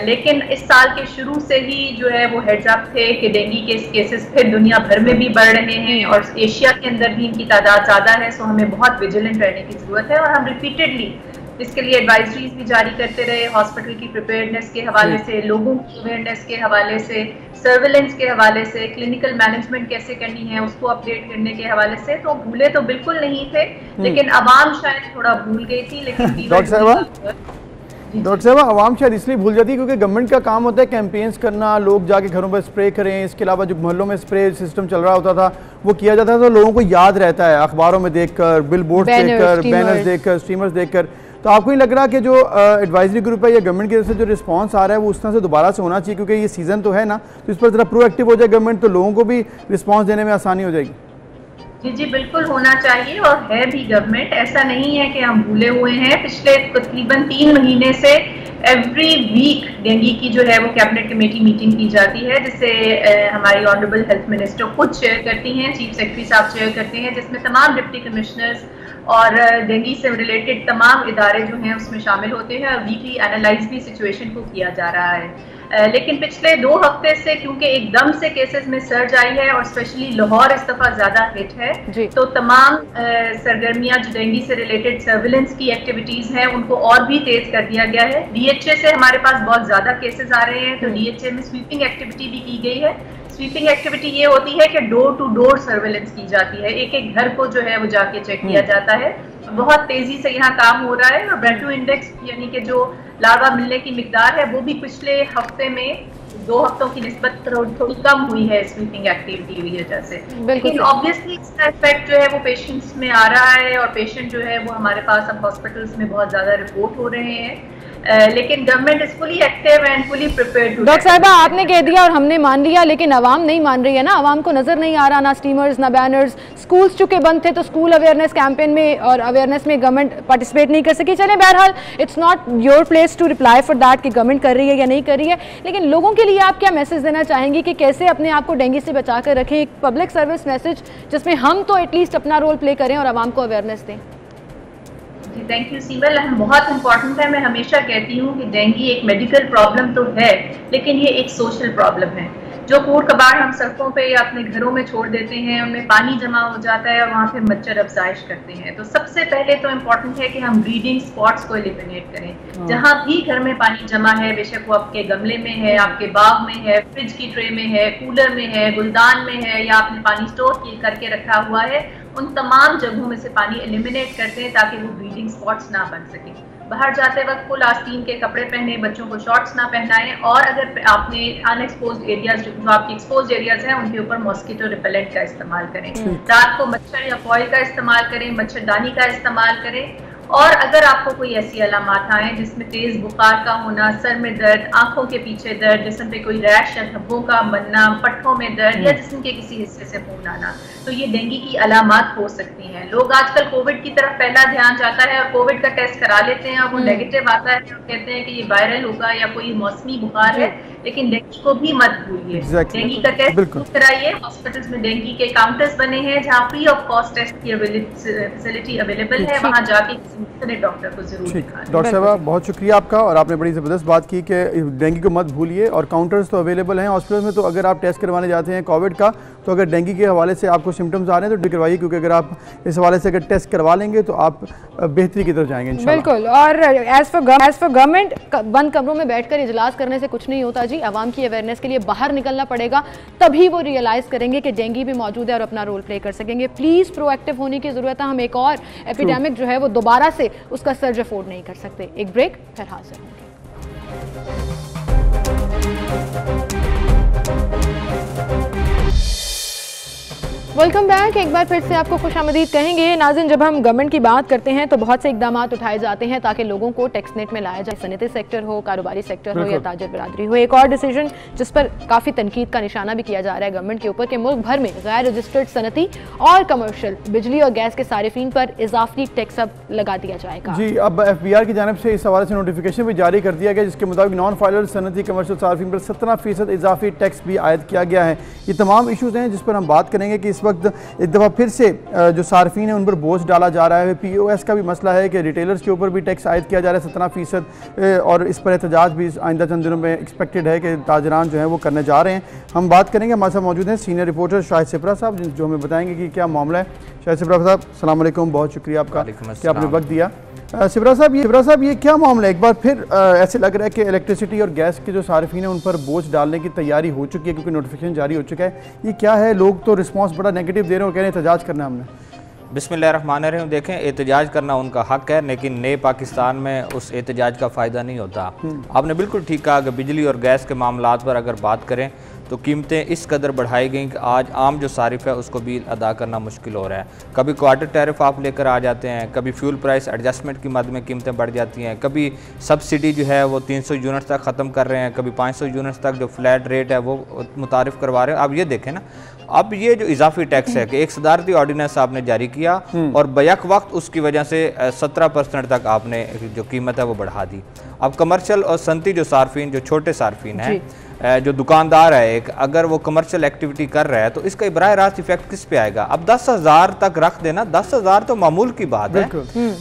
लेकिन इस साल के शुरू से ही जो है वो हेड्स अप थे कि डेंगू के केसेस फिर दुनिया भर में भी बढ़ रहे हैं और एशिया के अंदर भी इनकी तादाद ज़्यादा है। सो हमें बहुत विजिलेंट रहने की ज़रूरत है और हम रिपीटेडली इसके लिए एडवाइजरीज भी जारी करते रहे, हॉस्पिटल की प्रिपेयर्डनेस के हवाले से, लोगों की अवेयरनेस के हवाले से, सर्विलेंस के हवाले से, क्लिनिकल मैनेजमेंट कैसे करनी है उसको अपडेट करने के हवाले से। तो भूले तो बिल्कुल नहीं थे, लेकिन अवाम शायद थोड़ा भूल गई थी। लेकिन डॉक्टर साहब, आवाम शायद इसलिए भूल जाती है क्योंकि गवर्नमेंट का काम होता है कैंपेन्स करना, लोग जाके घरों पर स्प्रे करें। इसके अलावा जो मोहल्लों में स्प्रे सिस्टम चल रहा होता था वो किया जाता था, तो लोगों को याद रहता है अखबारों में देखकर, बिल बोर्ड देखकर, बैनर्स देखकर, स्टीमर्स देखकर। तो आपको नहीं लग रहा कि जो एडवाइजरी ग्रुप है या गवर्नमेंट की तरफ से जो रिस्पांस आ रहा है वो उस तरह से दोबारा से होना चाहिए, क्योंकि ये सीज़न तो है ना, तो इस पर ज़रा प्रोएक्टिव हो जाए गवर्नमेंट, तो लोगों को भी रिस्पॉन्स देने में आसानी हो जाएगी। जी जी बिल्कुल होना चाहिए और है भी गवर्नमेंट, ऐसा नहीं है कि हम भूले हुए हैं। पिछले तकरीबन 3 महीने से एवरी वीक डेंगू की जो है वो कैबिनेट कमेटी मीटिंग की जाती है, जिसे हमारी ऑनरेबल हेल्थ मिनिस्टर खुद चेयर करती हैं, चीफ सेक्रेटरी साहब चेयर करते हैं, जिसमें तमाम डिप्टी कमिश्नर्स और डेंगू से रिलेटेड तमाम इदारे जो हैं उसमें शामिल होते हैं और वीकली एनालाइज भी सिचुएशन को किया जा रहा है। लेकिन पिछले 2 हफ्ते से क्योंकि एकदम से केसेस में सर्ज आई है और स्पेशली लाहौर इस दफा ज्यादा हिट है, तो तमाम सरगर्मियां जो डेंगू से रिलेटेड सर्विलेंस की एक्टिविटीज हैं उनको और भी तेज कर दिया गया है। डीएचए से हमारे पास बहुत ज्यादा केसेस आ रहे हैं, तो डीएचए में स्वीपिंग एक्टिविटी भी की गई है। स्वीपिंग एक्टिविटी ये होती है कि डोर टू डोर सर्वेलेंस की जाती है, एक एक घर को जो है वो जाके चेक किया जाता है। बहुत तेजी से यहाँ काम हो रहा है और ब्रेटू इंडेक्स यानी कि जो लार्वा मिलने की मिकदार है वो भी पिछले हफ्ते में 2 हफ्तों की निस्बत थोड़ी कम हुई है स्वीपिंग एक्टिविटी की वजह से। लेकिन ऑब्वियसली इसका इफेक्ट जो है वो पेशेंट्स में आ रहा है और पेशेंट जो है वो हमारे पास अब हॉस्पिटल्स में बहुत ज्यादा रिपोर्ट हो रहे हैं। लेकिन government is fully active and fully prepared to. Doctor साहिबा, आपने कह दिया और हमने मान लिया, लेकिन आवाम नहीं मान रही है ना, आवाम को नजर नहीं आ रहा, ना स्टीमर्स ना बैनर्स। स्कूल्स चूंकि बंद थे तो स्कूल अवेयरनेस कैंपेन में और अवेयरनेस में गवर्नमेंट पार्टिसिपेट नहीं कर सकी। चले बहरहाल it's not your place to reply for that कि गवर्नमेंट कर रही है या नहीं कर रही है, लेकिन लोगों के लिए आप क्या मैसेज देना चाहेंगे कि कैसे अपने आप को डेंगू से बचा कर रखें? एक पब्लिक सर्विस मैसेज जिसमें हम तो एटलीस्ट अपना रोल प्ले करें और आवाम को अवेयरनेस दें। जी थैंक यू सीमल, बहुत इंपॉर्टेंट है। मैं हमेशा कहती हूँ कि डेंगू एक मेडिकल प्रॉब्लम तो है, लेकिन ये एक सोशल प्रॉब्लम है। जो कूड़ कबाड़ हम सड़कों पे या अपने घरों में छोड़ देते हैं, उनमें पानी जमा हो जाता है और वहाँ पे मच्छर अफजाइश करते हैं। तो सबसे पहले तो इम्पोर्टेंट है कि हम ब्रीडिंग स्पॉट्स को एलिमिनेट करें। जहाँ भी घर में पानी जमा है, बेशक वो आपके गमले में है, आपके बाग में है, फ्रिज की ट्रे में है, कूलर में है, गुलदान में है, या आपने पानी स्टोर करके रखा हुआ है, उन तमाम जगहों में से पानी एलिमिनेट करते हैं ताकि वो ब्रीडिंग स्पॉट्स ना बन सके। बाहर जाते वक्त फुल आस्तीन के कपड़े पहने, बच्चों को शॉर्ट्स ना पहनाएं, और अगर आपने अनएक्सपोज्ड एरियाज जो आपके एक्सपोज्ड एरियाज हैं उनके ऊपर मॉस्किटो रिपेलेंट का इस्तेमाल करें। रात को मच्छर या फॉइल का इस्तेमाल करें, मच्छरदानी का इस्तेमाल करें। और अगर आपको कोई ऐसी अलामात आए जिसमें तेज बुखार का होना, सर में दर्द, आंखों के पीछे दर्द, जिस्म पे कोई रैश या धब्बों का बनना, पट्टों में दर्द या जिस्म के किसी हिस्से से खून आना, तो ये डेंगू की अलामात हो सकती हैं। लोग आजकल कोविड की तरफ पहला ध्यान जाता है और कोविड का टेस्ट करा लेते हैं और वो नेगेटिव आता है और कहते हैं कि ये वायरल होगा या कोई मौसमी बुखार है, लेकिन डेंगू को भी मत भूलिए। डेंगू का टेस्ट कराइए। हॉस्पिटल्स में डेंगू के काउंटर्स बने हैं जहाँ फ्री ऑफ कॉस्ट टेस्ट की फैसिलिटी अवेलेबल है, वहाँ जाके डॉक्टर को जरूर दिखाएं। डॉक्टर साहब बहुत शुक्रिया आपका, और आपने बड़ी ज़बरदस्त बात की कि डेंगू को मत भूलिए, और काउंटर्स तो अवेलेबल हैं हॉस्पिटल में। तो अगर आप टेस्ट करवाने जाते हैं कोविड का, तो अगर डेंगू के हवाले से आपको सिम्टम्स आ रहे हैं तो करवाइए, क्योंकि अगर आप इस हवाले से अगर टेस्ट करवा लेंगे तो आप बेहतरी की तरफ जाएंगे इंशाल्लाह। बिल्कुल। और एज फॉर गवर्नमेंट बंद कमरों में बैठकर इजलास करने से कुछ नहीं होता जी। आवाम की अवेयरनेस के लिए बाहर निकलना पड़ेगा, तभी वो रियलाइज करेंगे कि डेंगू भी मौजूद है और अपना रोल प्ले कर सकेंगे। प्लीज़ प्रोएक्टिव होने की ज़रूरत है। हम एक और एपिडेमिक जो है वो दोबारा से उसका सर्ज अफोर्ड नहीं कर सकते। एक ब्रेक, फिर हाजिर होंगे। Welcome back. एक बार फिर से आपको खुशामदीद कहेंगे। नाज़रीन, जब हम गवर्नमेंट की बात करते हैं तो बहुत से इकदाम उठाए जाते हैं ताकि लोगों को टैक्स नेट में लाया जाए। सनती सेक्टर हो, कारोबारी सेक्टर हो या ताजर बरादरी हो। एक और डिसीजन जिस पर काफ़ी तनकीद का निशाना भी किया जा रहा है गवर्नमेंट के ऊपर कि मुल्क भर में गैर रजिस्टर्ड सनती और कमर्शियल बिजली और गैस के सारिफीन पर इजाफी टैक्स अब लगा दिया जाएगा। जी, अब FBR की जानिब से इस हवाले से नोटिफिकेशन भी जारी कर दिया गया जिसके मुताबिक नॉन फाइलर सनती कमर्शियल सारिफीन पर 17% इजाफी टैक्स भी आयद किया गया है। ये तमाम इशूज़ हैं जिस पर हम बात करेंगे कि इस वक्त एक दफ़ा फिर से जो सार्फिन है उन पर बोझ डाला जा रहा है। POS का भी मसला है कि रिटेलर्स के ऊपर भी टैक्स आयद किया जा रहा है 17%, और इस पर एहतजाज भी आइंदा चंद दिनों में एक्सपेक्टेड है कि ताजरान जो है वो करने जा रहे हैं। हम बात करेंगे, हमारे साथ मौजूद हैं सीनियर रिपोर्टर शाहिद सिपरा साहब जो हमें बताएंगे कि क्या मामला है। शाहिद सिपरा साहब, अस्सलाम वालेकुम, बहुत शुक्रिया आपका कि आपने वक्त दिया। सिपरा साहब ये क्या मामला है? एक बार फिर ऐसे लग रहा है कि इलेक्ट्रिसिटी और गैस के जो सार्फिन है उन पर बोझ डालने की तैयारी हो चुकी है क्योंकि नोटिफिकेशन जारी हो चुका है। ये क्या है? लोग तो रिस्पांस बड़ा नेगेटिव दे रहे हो, कह रहे हैं एहतजाज करना हमने। बिस्मिल्लाहिर्रहमानिर्रहीम। देखें, एहतजाज करना उनका हक है, लेकिन नए पाकिस्तान में उस एहतजाज का फ़ायदा नहीं होता। आपने बिल्कुल ठीक कहा कि बिजली और गैस के मामलात पर अगर बात करें तो कीमतें इस कदर बढ़ाई गई कि आज आम जो सारिफ है उसको बिल अदा करना मुश्किल हो रहा है। कभी क्वार्टर टैरिफ आप लेकर आ जाते हैं, कभी फ्यूल प्राइस एडजस्टमेंट की मद में कीमतें बढ़ जाती हैं, कभी सब्सिडी जो है वो 300 यूनिट तक ख़त्म कर रहे हैं, कभी 500 यूनिट तक जो फ्लैट रेट है वो मुतारिफ करवा रहे हैं। अब ये देखें ना, अब ये जो इजाफी टैक्स है कि एक सदारती ऑर्डिनेंस आपने जारी किया और बैक वक्त उसकी वजह से 17% तक आपने जो कीमत है वो बढ़ा दी। अब कमर्शियल और सनती जो सार्फिन, जो छोटे सार्फिन हैं, जो दुकानदार है एक, अगर वो कमर्शियल एक्टिविटी कर रहा है तो इसका बराह रास्त इफेक्ट किस पे आएगा? अब 10,000 तक रख देना, 10,000 तो मामूल की बात है।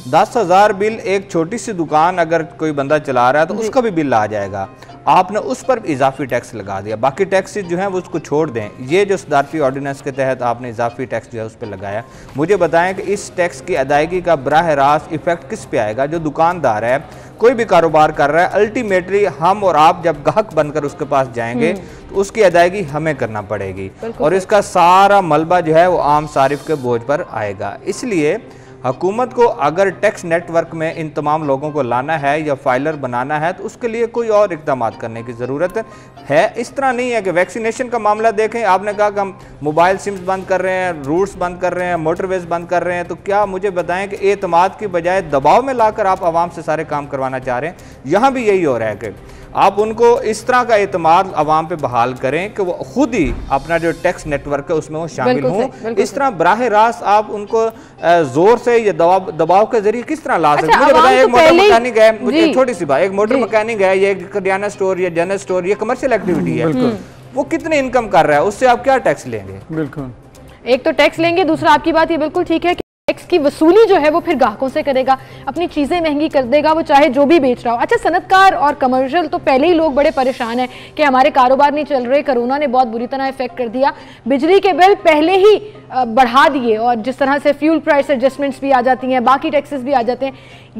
10,000 बिल एक छोटी सी दुकान अगर कोई बंदा चला रहा है तो उसका भी बिल आ जाएगा। आपने उस पर इजाफी टैक्स लगा दिया, बाकी टैक्सेस जो हैं वो उसको छोड़ दें। ये जो सदारती ऑर्डिनेंस के तहत आपने इजाफी टैक्स जो है उस पर लगाया, मुझे बताएं कि इस टैक्स की अदायगी का बराह रास्त इफेक्ट किस पे आएगा? जो दुकानदार है, कोई भी कारोबार कर रहा है, अल्टीमेटली हम और आप जब गाहक बनकर उसके पास जाएंगे तो उसकी अदायगी हमें करना पड़ेगी और इसका सारा मलबा जो है वो आम सारिफ के बोझ पर आएगा। इसलिए हुकूमत को अगर टैक्स नेटवर्क में इन तमाम लोगों को लाना है या फाइलर बनाना है तो उसके लिए कोई और इक़दाम करने की ज़रूरत है। इस तरह नहीं है कि वैक्सीनेशन का मामला देखें, आपने कहा कि हम मोबाइल सिम्स बंद कर रहे हैं, रूट्स बंद कर रहे हैं, मोटरवेज बंद कर रहे हैं, तो क्या मुझे बताएं कि एतमाद की बजाय दबाव में लाकर आप आवाम से सारे काम करवाना चाह रहे हैं? यहाँ भी यही हो रहा है कि आप उनको इस तरह का एतमाद आवाम पे बहाल करें कि वो खुद ही अपना जो टैक्स नेटवर्क है उसमें वो शामिल हों। इस तरह बराह रास्त आप उनको जोर से या दबाव के जरिए किस तरह ला सकते हैं? मुझे बताएं, एक मोटर मैकेनिक है, मुझे छोटी सी बात, एक मोटर मैकेनिक है, ये किराना स्टोर या जनरल स्टोर, ये कमर्शियल एक्टिविटी है, वो कितने इनकम कर रहा है, उससे आप क्या टैक्स लेंगे? बिल्कुल, एक तो टैक्स लेंगे, दूसरा आपकी बात ये बिल्कुल ठीक है, टैक्स की वसूली जो है वो फिर ग्राहकों से करेगा, अपनी चीज़ें महंगी कर देगा, वो चाहे जो भी बेच रहा हो। अच्छा, सनतकार और कमर्शियल तो पहले ही लोग बड़े परेशान हैं कि हमारे कारोबार नहीं चल रहे, कोरोना ने बहुत बुरी तरह इफेक्ट कर दिया, बिजली के बिल पहले ही बढ़ा दिए और जिस तरह से फ्यूल प्राइस एडजस्टमेंट्स भी आ जाती हैं, बाकी टैक्सेस भी आ जाते हैं,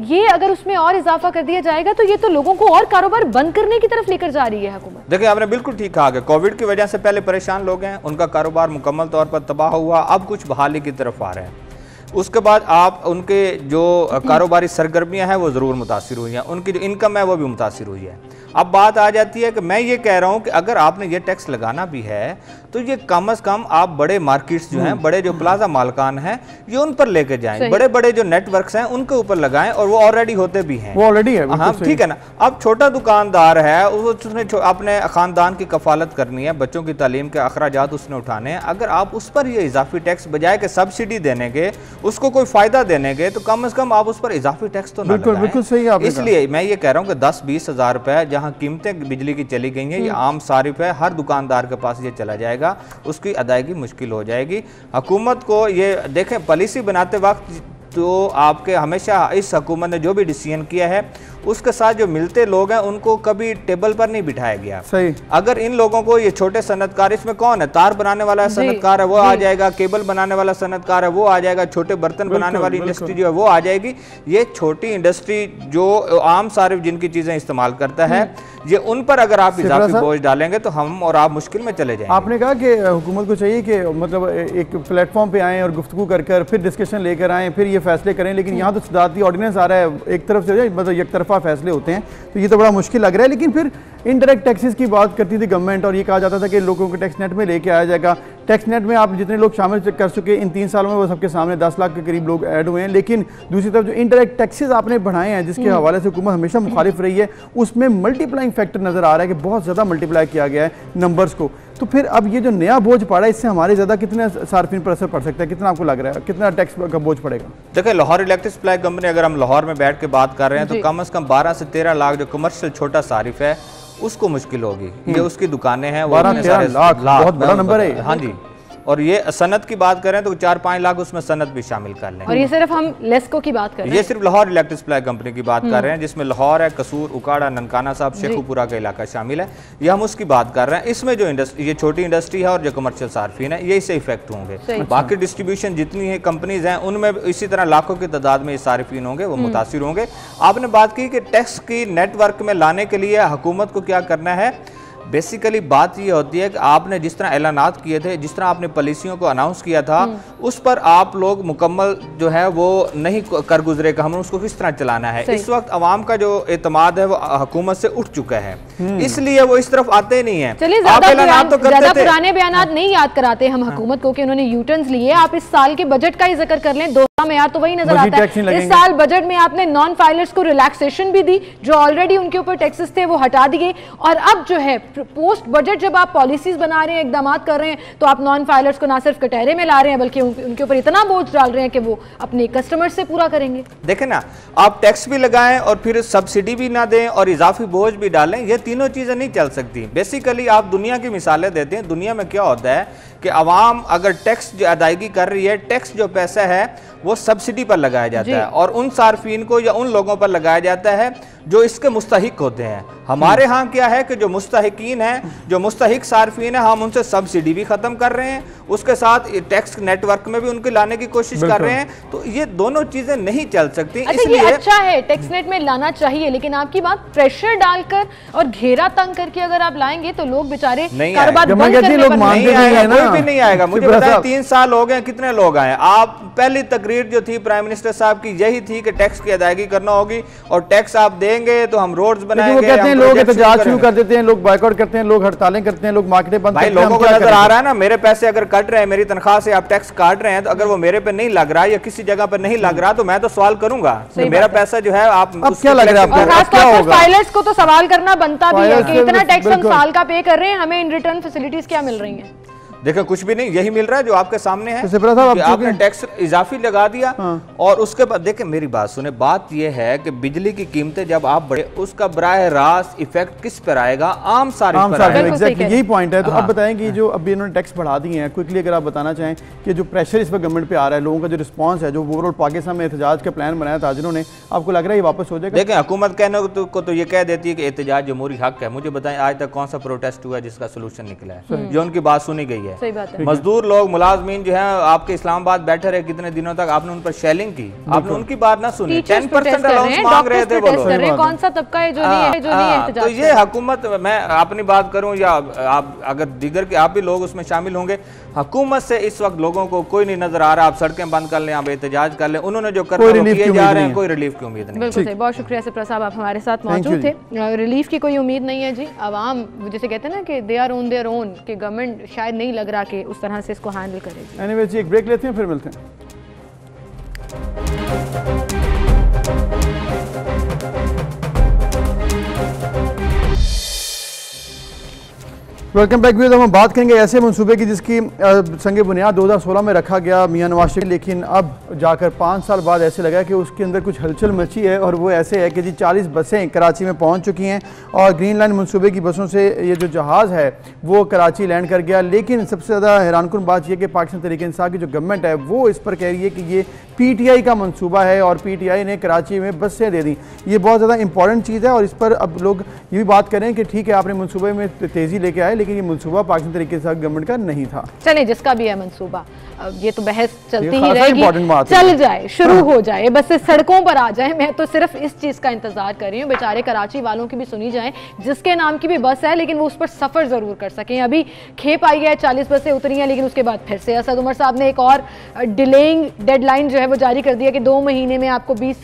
ये अगर उसमें और इजाफा कर दिया जाएगा तो ये तो लोगों को और कारोबार बंद करने की तरफ लेकर जा रही है हुकूमत। देखिए, आपने बिल्कुल ठीक कहा कि कोविड की वजह से पहले परेशान लोग हैं, उनका कारोबार मुकम्मल तौर पर तबाह हुआ, अब कुछ बहाली की तरफ आ रहे हैं। उसके बाद आप उनके जो कारोबारी सरगर्मियां हैं वो ज़रूर मुतासिर हुई हैं, उनकी जो इनकम है वो भी मुतासिर हुई है। अब बात आ जाती है कि मैं ये कह रहा हूँ कि अगर आपने ये टैक्स लगाना भी है तो ये कम से कम आप बड़े मार्केट्स जो हैं, बड़े जो प्लाजा मालकान हैं, ये उन पर लेके जाएं, बड़े बड़े जो नेटवर्क्स हैं उनके ऊपर लगाएं, और वो ऑलरेडी होते भी हैं, वो ऑलरेडी है। हाँ, ठीक है ना। अब छोटा दुकानदार है, उसने अपने खानदान की कफालत करनी है, बच्चों की तालीम के अखराजात उसने उठाने हैं, अगर आप उस पर ये इजाफी टैक्स बजाय के सब्सिडी देने के, उसको कोई फायदा देने के, तो कम से कम आप उस पर इजाफी टैक्स तो ना लगाएं। बिल्कुल सही है। इसलिए मैं ये कह रहा हूँ कि 10-20 हज़ार रुपए जहाँ कीमतें बिजली की चली गई हैं, ये आम सारिफ है, हर दुकानदार के पास ये चला जाएगा, उसकी अदायगी मुश्किल हो जाएगी। हुकूमत को ये देखें, पॉलिसी बनाते वक्त तो आपके हमेशा इस हुकूमत ने जो भी डिसीजन किया है उसके साथ जो मिलते लोग हैं उनको कभी टेबल पर नहीं बिठाया गया। सही। अगर इन लोगों को, ये छोटे सनतकार, इसमें कौन है, तार बनाने वाला सनतकार है वो आ जाएगा, केबल बनाने वाला सनतकार है वो आ जाएगा, छोटे बर्तन बनाने वाली इंडस्ट्री जो है वो आ जाएगी। ये छोटी इंडस्ट्री जो आम सारिफ जिनकी चीजें इस्तेमाल करता है, ये उन पर अगर आप इजाफी बोझ डालेंगे तो हम और आप मुश्किल में चले जाएंगे। आपने कहा कि हुकूमत को चाहिए कि मतलब एक प्लेटफॉर्म पे आएँ और गुफ्तगू कर फिर डिस्कशन लेकर आएँ, फिर ये फैसले करें, लेकिन यहाँ तो सदारती ऑर्डिनेंस आ रहा है, एक तरफ से मतलब एक तरफा फैसले होते हैं, तो ये तो बड़ा मुश्किल लग रहा है। लेकिन फिर इनडायरेक्ट टैक्सेस की बात करती थी गवर्नमेंट और ये कहा जाता था कि लोगों को टैक्स नेट में लेके आया जाएगा। टैक्स नेट में आप जितने लोग शामिल कर चुके इन 3 सालों में वो सबके सामने 10 लाख के करीब लोग ऐड हुए हैं। लेकिन दूसरी तरफ जो इनडायरेक्ट टैक्सेस आपने बढ़ाए हैं जिसके हवाले से हुकूमत हमेशा मुखालिफ रही है, उसमें मल्टीप्लाइंग फैक्टर नजर आ रहा है कि बहुत ज़्यादा मल्टीप्लाई किया गया है नंबर्स को। तो फिर अब ये जो नया बोझ पड़ा है इससे हमारे ज़्यादा कितने सार्फिन पर असर पड़ सकता है, कितना आपको लग रहा है, कितना टैक्स का बोझ पड़ेगा? देखिए, लाहौर इलेक्ट्रिक सप्लाई कंपनी, अगर हम लाहौर में बैठ के बात कर रहे हैं तो कम से कम 12 से 13 लाख जो कमर्शियल छोटा सारिफ है उसको मुश्किल होगी। ये उसकी दुकानें हैं, 12-13 लाख बहुत बड़ा नंबर है। हाँ जी, और ये सनत की बात करें तो 4-5 लाख उसमें सनत भी शामिल कर लें। और ये सिर्फ हम लेस्को की बात कर रहे हैं, ये सिर्फ लाहौर इलेक्ट्रिक सप्लाई कंपनी की बात कर रहे हैं, जिसमें लाहौर है, कसूर, उकाड़ा, ननकाना साहब, शेखुपुरा का इलाका शामिल है। ये हम उसकी बात कर रहे हैं। इसमें जो इंडस्ट्री, ये छोटी इंडस्ट्री है और जो कमर्शियल सार्फिन है, ये इससे इफेक्ट होंगे। बाकी डिस्ट्रीब्यूशन जितनी है कंपनीज हैं उनमें इसी तरह लाखों की तादाद में ये सार्फिन होंगे, वो मुतासिर होंगे। आपने बात की कि टैक्स की नेटवर्क में लाने के लिए हुकूमत को क्या करना है। बेसिकली बात ये होती है कि आपने जिस तरह ऐलानात किए थे, जिस तरह आपने पॉलिसियों को अनाउंस किया था, उस पर आप लोग मुकम्मल जो है वो नहीं कर गुजरे कि हमें उसको किस तरह चलाना है। इस वक्त अवाम का जो एतमाद है वो हुकूमत से उठ चुका है, इसलिए वो इस तरफ आते नहीं है। चलिए, ज्यादा पुराने बयान नहीं याद कराते हम हुकूमत को कि उन्होंने यूटर्न्स लिए। आप इस साल के बजट का ही जिक्र कर लें, दोसा में यार तो वही नजर आता है। इस साल बजट में आपने नॉन फाइलर्स को रिलैक्सेशन भी दी, जो ऑलरेडी उनके ऊपर टैक्सेस थे वो हटा दिए। और अब जो है पोस्ट बजट जब आप पॉलिसीज बना रहे हैं, इकदाम कर रहे हैं, तो आप नॉन फाइलर्स को ना सिर्फ कटहरे में ला रहे हैं बल्कि उनके ऊपर इतना बोझ डाल रहे हैं कि वो अपने कस्टमर्स से पूरा करेंगे। देखें ना, आप टैक्स भी लगाएं और फिर सब्सिडी भी ना दें और इजाफी बोझ भी डालें, ये तीनों चीजें नहीं चल सकती। बेसिकली आप दुनिया की मिसालें देते हैं। दुनिया में क्या होता है कि अवाम अगर टैक्स जो अदायगी कर रही है, टैक्स जो पैसा है वो सब्सिडी पर लगाया जाता है और उन सार्फिन को या उन लोगों पर लगाया जाता है जो इसके मुस्तहिक होते हैं। हमारे यहाँ क्या है कि जो मुस्तहिकीन हैं, जो मुस्तहिक सार्फिन है, हम उनसे सब्सिडी भी खत्म कर रहे हैं, उसके साथ टैक्स नेटवर्क में भी उनके लाने की कोशिश कर रहे हैं। तो ये दोनों चीजें नहीं चल सकती। इसलिए ये अच्छा है, टैक्स नेट में लाना चाहिए, लेकिन आपकी बात प्रेशर डालकर और घेरा तंग करके अगर आप लाएंगे तो लोग बेचारे कारोबार बंद करने पर नहीं आएगा, कोई भी नहीं आएगा। मुझे बताया 3 साल हो गए, कितने लोग आए? आप पहली तकरीर जो थी प्राइम मिनिस्टर साहब की यही थी कि टैक्स की अदायगी करना होगी और टैक्स आप देंगे तो हम रोड्स बनाएंगे। वो कहते हैं लोग एहतजाज शुरू कर देते हैं, लोग बायकॉट करते हैं, लोग हड़तालें करते हैं, लोग मार्केटें बंद करते हैं। लोगों को नजर आ रहा है ना, मेरे पैसे अगर कट रहे हैं, मेरी तनख्वाह से आप टैक्स काट रहे हैं, तो अगर वो मेरे पे नहीं लग रहा या किसी जगह पर नहीं लग रहा तो मैं तो सवाल करूंगा कि मेरा पैसा जो है आप क्या लग रहा है आपको? फाइलर्स को तो सवाल करना बनता भी है कि इतना टैक्स हम साल का पे कर रहे हैं, हमें इन रिटर्न फैसिलिटीज क्या मिल रही हैं? देखो, कुछ भी नहीं, यही मिल रहा है जो आपके सामने है कि आपने टैक्स इजाफी लगा दिया। और उसके बाद देखें, मेरी बात सुने, बात यह है कि बिजली की कीमतें जब आप बढ़े, उसका बराह रास्त इफेक्ट किस पर आएगा? आम सारिफ पर आएगा। एग्जैक्टली यही पॉइंट है। तो अब बताएं कि जो अभी इन्होंने टैक्स बढ़ा दिए हैं, क्विकली अगर आप बताना चाहें कि जो प्रेशर इस पर गवर्नमेंट पे आ रहा है, लोगों का जो रिस्पॉन्स है, जो ओवरऑल पाकिस्तान में एहतजाज का प्लान बनाया ताजिरों ने, आपको लग रहा है ये वापस हो जाएगा? देखें, हुकूमत कहने को तो ये कह देती है कि एहतजाज जमहूरी हक है। मुझे बताएं आज तक कौन सा प्रोटेस्ट हुआ जिसका सोल्यूशन निकला है? जो उनकी बात सुनी गई है। सही बात है। लोग मुलाजमीन जो है आपके इस्लामाबाद बैठे रहे कितने दिनों तक, आपने उन पर शेलिंग की, आपने उनकी बात ना सुनी। 10% अलाउंस मांग रहे थे वो लोग। कौन सा तबका है जो नहीं है, जो नहीं है? तो ये हुकूमत, मैं अपनी बात करूं या आप अगर दीगर के आप भी लोग उसमें शामिल होंगे, हुकूमत से इस वक्त लोगों को कोई नहीं नजर आ रहा। आप सड़कें बंद कर लें, आप एहतजाज कर लें, उन्होंने जो कर किए जा रहे हैं, कोई रिलीफ की उम्मीद नहीं। बिल्कुल सही, बहुत शुक्रिया सिप्रा साहब, आप हमारे साथ मौजूद थे। रिलीफ की कोई उम्मीद नहीं है जी। आवाम जैसे कहते हैं ना कि they are on their own, कि गवर्नमेंट शायद नहीं लग रहा कि उस तरह से इसको हैंडल करेगी। एनीवे जी, एक ब्रेक लेते हैं, फिर मिलते हैं। Welcome back viewers. हम बात करेंगे ऐसे मंसूबे की जिसकी संग बुनियाद 2016 में रखा गया मियां नवाज शरीफ, लेकिन अब जाकर 5 साल बाद ऐसे लगा कि उसके अंदर कुछ हलचल मची है। और वो ऐसे है कि जी 40 बसें कराची में पहुंच चुकी हैं और ग्रीन लाइन मंसूबे की बसों से ये जो जहाज़ है वो कराची लैंड कर गया। लेकिन सबसे ज़्यादा हैरानकुन बात यह कि पाकिस्तान तहरीक इंसाफ की जो गवर्नमेंट है वो इस पर कह रही है कि ये PTI का मंसूबा है और PTI ने कराची में बसें दे दी। ये बहुत ज़्यादा इंपॉर्टेंट चीज़ है और इस पर अब लोग ये भी बात करें कि ठीक है आपने मंसूबे में तेज़ी लेके आए, लेकिन ये मंसूबा पाकिस्तान तरीके से गवर्नमेंट का नहीं था। चले जिसका भी है मंसूबा, ये तो बहस चलती ही रहेगी, चल जाए, शुरू हो जाए, बस सड़कों पर आ जाए। मैं तो सिर्फ इस चीज़ का इंतजार कर रही हूँ, बेचारे कराची वालों की भी सुनी जाए, जिसके नाम की भी बस है लेकिन वो उस पर सफ़र ज़रूर कर सकें। अभी खेप आई है, 40 बसें उतरी हैं, लेकिन उसके बाद फिर से असद उमर साहब ने एक और डिलेइंग डेडलाइन जो है वो जारी कर दिया कि 2 महीने में आपको 20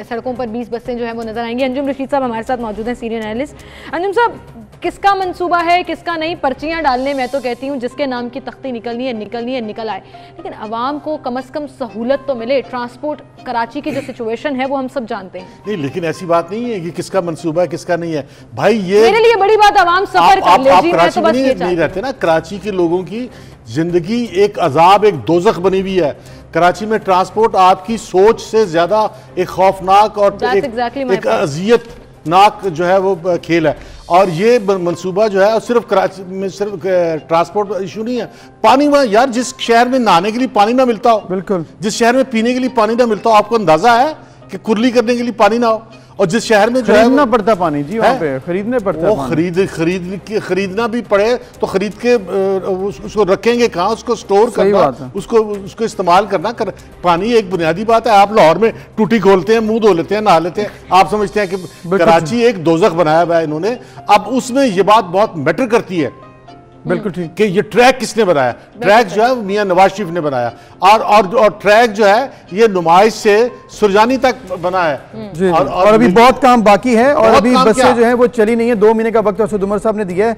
सड़कों पर 20 बसें जो है वो नजर आएंगी। अंजुम रशीद साहब हमारे साथ मौजूद हैं, सीनियर एनालिस्ट। अंजुम साहब, किसका मंसूबा है, किसका नहीं? पर्चियां डालने मैं तो कहती हूँ जिसके नाम की तख्ती निकलनी है निकल आए, लेकिन आवाम को कम से कम सहूलत तो मिले। ट्रांसपोर्ट कराची की जो सिचुएशन है वो हम सब जानते हैं। नहीं, लेकिन ऐसी बात नहीं है कि किसका मंसूबा है किसका नहीं है भाई। ये मेरे लिए बड़ी बात आवाम सफर कर ले। जी, कराची में नहीं रहते ना, कराची के लोगों की जिंदगी एक अजाब, एक दोजख बनी हुई है। कराची में ट्रांसपोर्ट आपकी सोच से ज्यादा एक खौफनाक और एक अजियतनाक जो है वो खेल है। और ये मंसूबा जो है सिर्फ कराची में सिर्फ ट्रांसपोर्ट इशू नहीं है, पानी में यार, जिस शहर में नहाने के लिए पानी ना मिलता हो, बिल्कुल, जिस शहर में पीने के लिए पानी ना मिलता हो, आपको अंदाजा है कि कुर्ली करने के लिए पानी ना हो, और जिस शहर में खरीदना पड़ता पानी, जी वहाँ पे खरीदने पड़ता, वो खरीदना भी पड़े तो खरीद के उसको रखेंगे कहाँ, उसको स्टोर करना, उसको इस्तेमाल करना पानी एक बुनियादी बात है। आप लाहौर में टूटी खोलते हैं, मुंह धो लेते हैं, नहा लेते हैं, आप समझते हैं कि कराची एक दोजख बनाया हुआ है इन्होंने। अब उसमें ये बात बहुत मैटर करती है, बिल्कुल ठीक, कि ये ट्रैक किसने बनाया? ट्रैक जो है मियां नवाज शरीफ ने बनाया, और ट्रैक जो है ये नुमाइश से सुरजानी तक बना है। जी, और अभी बहुत काम बाकी है और अभी बसें जो हैं वो चली नहीं है। 2 महीने का वक्त असद उमर साहब ने दिया है।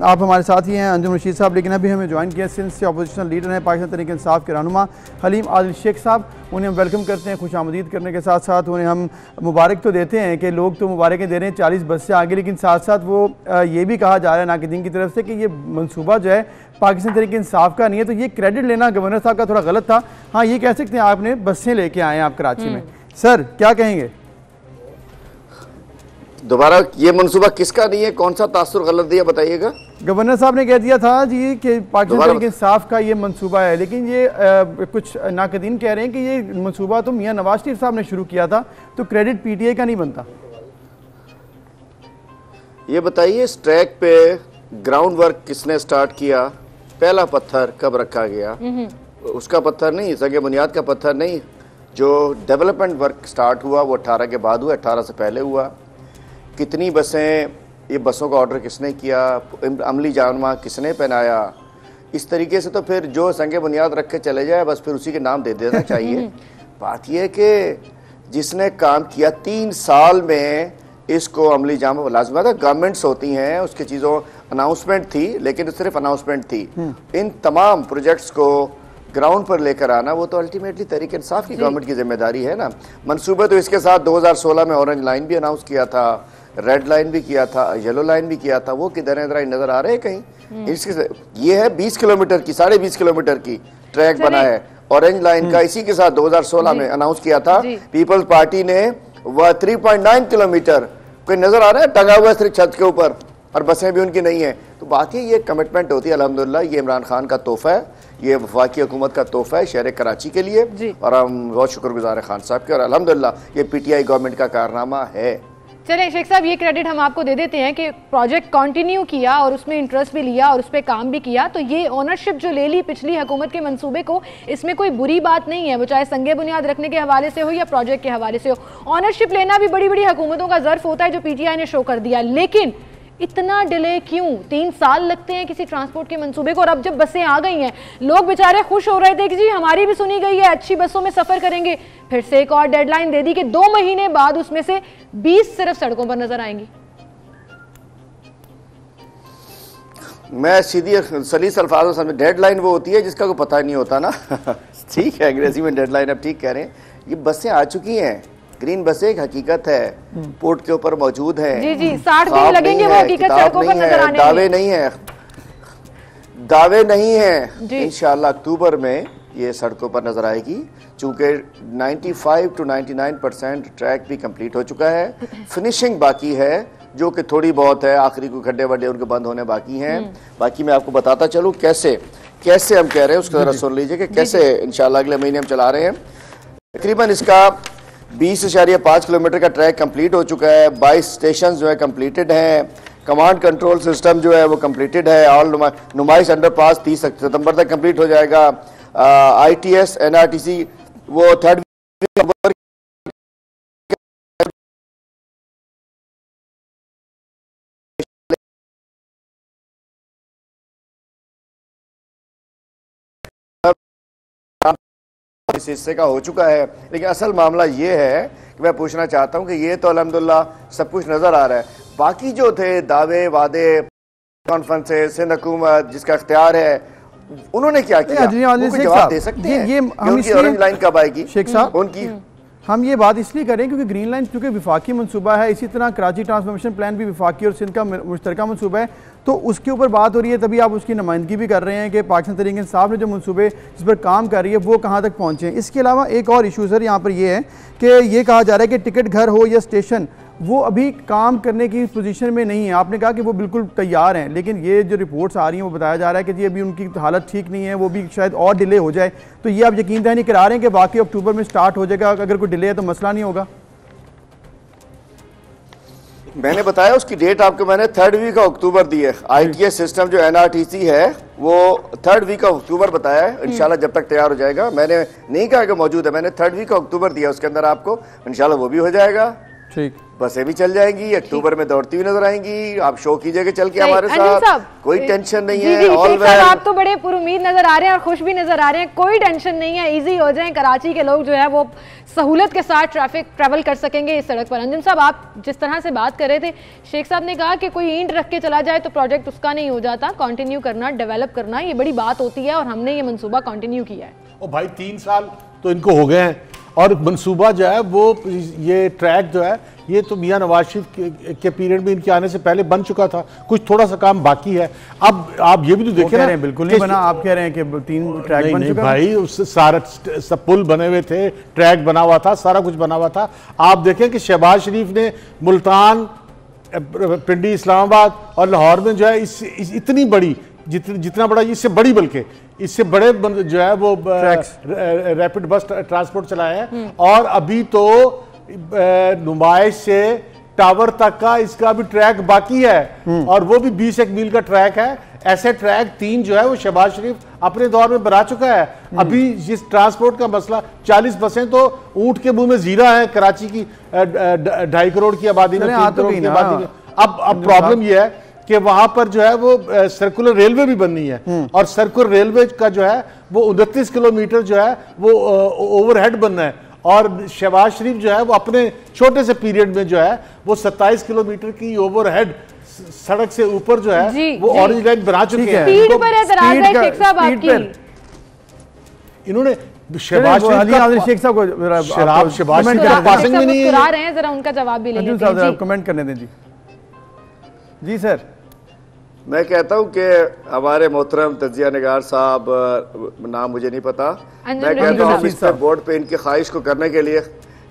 आप हमारे साथ ही हैं अंजुम रशीद साहब, लेकिन अभी हमें ज्वाइन किया सिंध से अपोजिशन लीडर हैं पाकिस्तान तहरीक इंसाफ के रहनुमा हलीम आदिल शेख साहब। उन्हें हम वेलकम करते हैं, खुश आमदीद करने के साथ साथ उन्हें हम मुबारक तो देते हैं कि लोग तो मुबारकें दे रहे हैं 40 बस से आगे, लेकिन साथ साथ वो ये भी कहा जा रहा है नाक़िदीन की तरफ से कि ये मंसूबा जो है पाकिस्तान तहरीक इंसाफ का नहीं है। तो ये क्रेडिट लेना गवर्नर साहब का थोड़ा गलत था। हाँ, ये कह सकते हैं आपने बसें लेके आए हैं आप कराची में, सर क्या कहेंगे? दोबारा ये मंसूबा किसका नहीं है, कौन सा तासुर गलत दिया बताइएगा? गवर्नर साहब ने कह दिया था जी कि पाकिस्तान तहरीक इंसाफ का ये मंसूबा है, लेकिन ये कुछ नाक़दीन कह रहे हैं कि ये मंसूबा तो मियां नवाज शरीफ साहब ने शुरू किया था, तो क्रेडिट PTI का नहीं बनता। ये बताइए इस ट्रैक पे ग्राउंड वर्क किसने स्टार्ट किया, पहला पत्थर कब रखा गया? उसका पत्थर नहीं, संगे बुनियाद का पत्थर नहीं, जो डेवलपमेंट वर्क स्टार्ट हुआ वो 18 के बाद हुआ, 18 से पहले हुआ। कितनी बसें, ये बसों का ऑर्डर किसने किया, अमली जानवा किसने पहनाया? इस तरीके से तो फिर जो संगे बुनियाद रख के चले जाए बस फिर उसी के नाम दे देना चाहिए। बात यह कि जिसने काम किया 3 साल में इसको अमली जामा लाजमा था। गवर्नमेंट्स होती हैं, उसकी चीज़ों अनाउंसमेंट थी, लेकिन सिर्फ अनाउंसमेंट थी। इन तमाम प्रोजेक्ट्स को ग्राउंड पर लेकर आना वो तो अल्टीमेटली तहरीक इंसाफ की गवर्नमेंट की जिम्मेदारी है ना। मंसूबे तो इसके साथ 2016 में ऑरेंज लाइन भी अनाउंस किया था, रेड लाइन भी किया था, येलो लाइन भी किया था, वो किधर है जरा नजर आ रहे हैं कहीं? इसके ये है 20 किलोमीटर की, 20.5 किलोमीटर की ट्रैक बना है। ऑरेंज लाइन का इसी के साथ 2016 में अनाउंस किया था पीपल्स पार्टी ने, वह 3.9 किलोमीटर कोई नजर आ रहा है टंगा हुआ सिर्फ छत के ऊपर, और बसें भी उनकी नहीं है। तो बात ये कमिटमेंट होती है। अल्हम्दुलिल्लाह ये इमरान खान का तोहफा है, ये वफाकी हुकूमत का तोहफा है शहर कराची के लिए, और हम बहुत शुक्रगुजार हैं खान साहब के, और अल्हम्दुलिल्लाह ये PTI गवर्नमेंट का कारनामा है। चलें शेख साहब, ये क्रेडिट हम आपको दे देते हैं कि प्रोजेक्ट कंटिन्यू किया और उसमें इंटरेस्ट भी लिया और उस पर काम भी किया, तो ये ओनरशिप जो ले ली पिछली हुकूमत के मंसूबे को, इसमें कोई बुरी बात नहीं है, वो चाहे संगे बुनियाद रखने के हवाले से हो या प्रोजेक्ट के हवाले से हो। ऑनरशिप लेना भी बड़ी बड़ी हुकूमतों का ज़र्फ होता है जो PTI ने शो कर दिया, लेकिन इतना डिले क्यों? 3 साल लगते हैं किसी ट्रांसपोर्ट के मंसूबे को, और अब जब बसें आ गई हैं लोग बेचारे खुश हो रहे थे कि जी हमारी भी सुनी गई है, अच्छी बसों में सफ़र करेंगे। फिर से एक और डेडलाइन दे दी कि 2 महीने बाद उसमें से 20 सिर्फ सड़कों पर नजर आएंगी। मैं सीधी सलीस अल्फाजों से, डेडलाइन वो होती है जिसका कोई पता नहीं होता ना। ठीक है, अंग्रेजी में डेडलाइन, अब ठीक कह रहे हैं। ये बसें आ चुकी हैं, ग्रीन बसें एक हकीकत है, पोर्ट के ऊपर मौजूद है। जी जी, 60 दिन लगेंगे वो हकीकत सड़कों पर नजर आने में। दावे नहीं है, दावे नहीं है, इंशाल्लाह अक्टूबर में ये सड़कों पर नजर आएगी, चूंकि 95 to 99% ट्रैक भी कंप्लीट हो चुका है, फिनिशिंग बाकी है जो कि थोड़ी बहुत है, आखिरी कोई खड्डे वड्डे उनके बंद होने बाकी हैं। बाकी मैं आपको बताता चलूँ कैसे कैसे हम कह रहे हैं, उसको जरा सुन लीजिए कि कैसे इंशाल्लाह अगले महीने हम चला रहे हैं। तकरीबन इसका 20.5 किलोमीटर का ट्रैक कंप्लीट हो चुका है, 22 स्टेशन जो है कंप्लीटेड हैं, कमांड कंट्रोल सिस्टम जो है वो कंप्लीटेड है, ऑल नुमाइश अंडरपास 30 सितंबर तक कंप्लीट हो जाएगा। ITS NRTC वो थर्ड इस हिस्से का हो चुका है, लेकिन असल मामला ये है कि मैं पूछना चाहता हूं कि ये तो अल्हम्दुलिल्लाह सब कुछ नजर आ रहा है, बाकी जो थे दावे वादे कॉन्फ्रेंसेस सिंध हुकूमत जिसका इख्तियार है उन्होंने क्या किया, वो जवाब दे सकते हैं? ये उनकी ऑरेंज लाइन कब आएगी शेख साहब? उनकी हम ये बात इसलिए करें क्योंकि ग्रीन लाइन क्योंकि विफाकी मनसूबा है, इसी तरह कराची ट्रांसफॉर्मेशन प्लान भी विफाकी और सिंध का मुश्तरका मनसूबा है, तो उसके ऊपर बात हो रही है, तभी आप उसकी नुमाइंदगी भी कर रहे हैं कि पाकिस्तान तहरीक इंसाफ ने जो मनसूबे जिस पर काम कर रही है वो कहाँ तक पहुँचे हैं। इसके अलावा एक और इशू सर यहाँ पर ये है कि ये कहा जा रहा है कि टिकट घर हो या स्टेशन वो अभी काम करने की पोजीशन में नहीं है। आपने कहा कि वो बिल्कुल तैयार हैं, लेकिन ये जो रिपोर्ट्स आ रही हैं वो बताया जा रहा है कि जी अभी उनकी हालत ठीक नहीं है, वो भी शायद और डिले हो जाए। तो ये आप यकीन दहानी करा रहे हैं कि बाकी अक्टूबर में स्टार्ट हो जाएगा, अगर कोई डिले है तो मसला नहीं होगा? मैंने बताया उसकी डेट आपको मैंने 3rd वीक ऑफ अक्टूबर दी है। ITS सिस्टम जो NRTC है वो 3rd वीक ऑफ अक्टूबर बताया है, इंशाल्लाह जब तक तैयार हो जाएगा। मैंने नहीं कहा कि मौजूद है, मैंने 3rd वीक ऑफ अक्टूबर दिया, उसके अंदर आपको इंशाल्लाह वो भी हो जाएगा। ठीक, बसें भी चल जाएंगी, अक्टूबर में दौड़ती हुई नजर आएंगी, आप शो कीजिएगा चल के हमारे साथ, कोई टेंशन नहीं है। ऑल वेल, आप तो बड़े पुरुमीद नजर आ रहे हैं और खुश भी नजर आ रहे हैं, कोई टेंशन नहीं है, इजी हो जाए, कराची के लोग जो है वो सहूलत के साथ ट्रैवल कर सकेंगे इस सड़क पर। अंजुम साहब, आप जिस तरह से बात कर रहे थे, शेख साहब ने कहा कि कोई ईंट रख के चला जाए तो प्रोजेक्ट उसका नहीं हो जाता, कंटिन्यू करना, डेवलप करना ये बड़ी बात होती है, और हमने ये मनसूबा कंटिन्यू किया है। ओ भाई 3 साल तो इनको हो गए हैं, और मनसूबा जो है वो ये ट्रैक जो है ये तो मियां नवाज शरीफ के पीरियड में इनके आने से पहले बन चुका था, कुछ थोड़ा सा काम बाकी है। अब आप ये भी तो देखें ना, बिल्कुल नहीं बना, आप कह रहे हैं कि 3 ट्रैक बन चुका भाई, उससे सारा सब पुल बने हुए थे, ट्रैक बना हुआ था, सारा कुछ बना हुआ था। आप देखें कि शहबाज शरीफ ने मुल्तान, पिंडी, इस्लामाबाद और लाहौर में जो है इतनी बड़ी, जितना बड़ा, इससे बड़ी, बल्कि इससे बड़े जो है वो रैपिड बस ट्रांसपोर्ट चलाया है, और अभी तो नुमाइश से टावर तक का इसका भी ट्रैक बाकी है, और वो भी 21 मील का ट्रैक है। ऐसे ट्रैक 3 जो है वो शहबाज शरीफ अपने दौर में बना चुका है। अभी जिस ट्रांसपोर्ट का मसला, 40 बसें तो ऊंट के मुंह में जीरा है कराची की 2.5 करोड़ की आबादी में, 3 करोड़ की आबादी में। अब प्रॉब्लम यह है कि वहां पर जो है वो सर्कुलर रेलवे भी बननी है, और सर्कुलर रेलवे का जो है वो 29 किलोमीटर जो है वो ओवरहेड बनना है, और शहबाज शरीफ जो है वो अपने छोटे से पीरियड में जो है वो 27 किलोमीटर की ओवरहेड सड़क से ऊपर जो है वो ऑरेंज लाइन बना चुके हैं। स्पीड पर एतराज है शेख साहब आपकी। इन्होंने शहबाज शेख साहब को पासिंग में नहीं है, जरा उनका जवाब भी लेंगे, कमेंट करने दें। जी सर, मैं कहता हूं कि हमारे मोहतरम तजिया निगार साहब, नाम मुझे नहीं पता, मैं कहता हूं इस पर बोर्ड पे इनकी ख्वाहिश को करने के लिए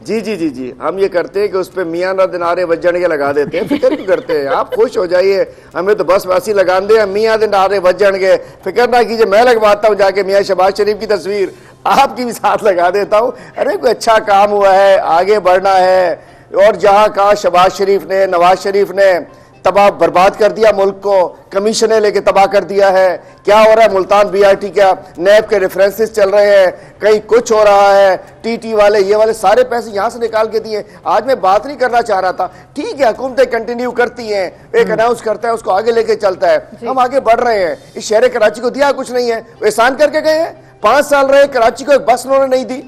जी हम ये करते हैं कि उस पर मियाँ ना दिनारे बजन के लगा देते हैं। फिक्र क्यों करते हैं आप, खुश हो जाइए, हमें तो बस वासी लगा दे, मियाँ दिनारे बजन के फिक्र ना कीजिए, मैं लगवाता हूँ जाके मियाँ शहबाज शरीफ की तस्वीर आपकी भी साथ लगा देता हूँ। अरे कोई अच्छा काम हुआ है, आगे बढ़ना है, और जहाँ कहा शहबाज शरीफ ने, नवाज शरीफ ने तबाह बर्बाद कर दिया मुल्क को, कमीशने लेके तबाह कर दिया है। क्या हो रहा है, मुल्तान BRT का नैब के रेफरेंसेस चल रहे हैं, कहीं कुछ हो रहा है, TT वाले ये वाले सारे पैसे यहाँ से निकाल के दिए। आज मैं बात नहीं करना चाह रहा था, ठीक है हुकूमतें कंटिन्यू करती हैं, एक अनाउंस करता है उसको आगे लेके चलता है, हम आगे बढ़ रहे हैं। इस शहर कराची को दिया कुछ नहीं है, एहसान करके गए हैं, 5 साल रहे कराची को, एक बस उन्होंने नहीं दी,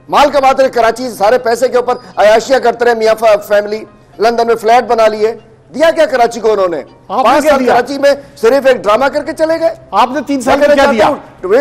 माल कमाते रहे कराची से, सारे पैसे के ऊपर अयाशियां करते रहे मियाँ फैमिली, लंदन में फ्लैट बना लिए, दिया क्या कराची को उन्होंने? 5 साल कराची में सिर्फ एक ड्रामा करके चले गए। आपने 3 साल में क्या दिया?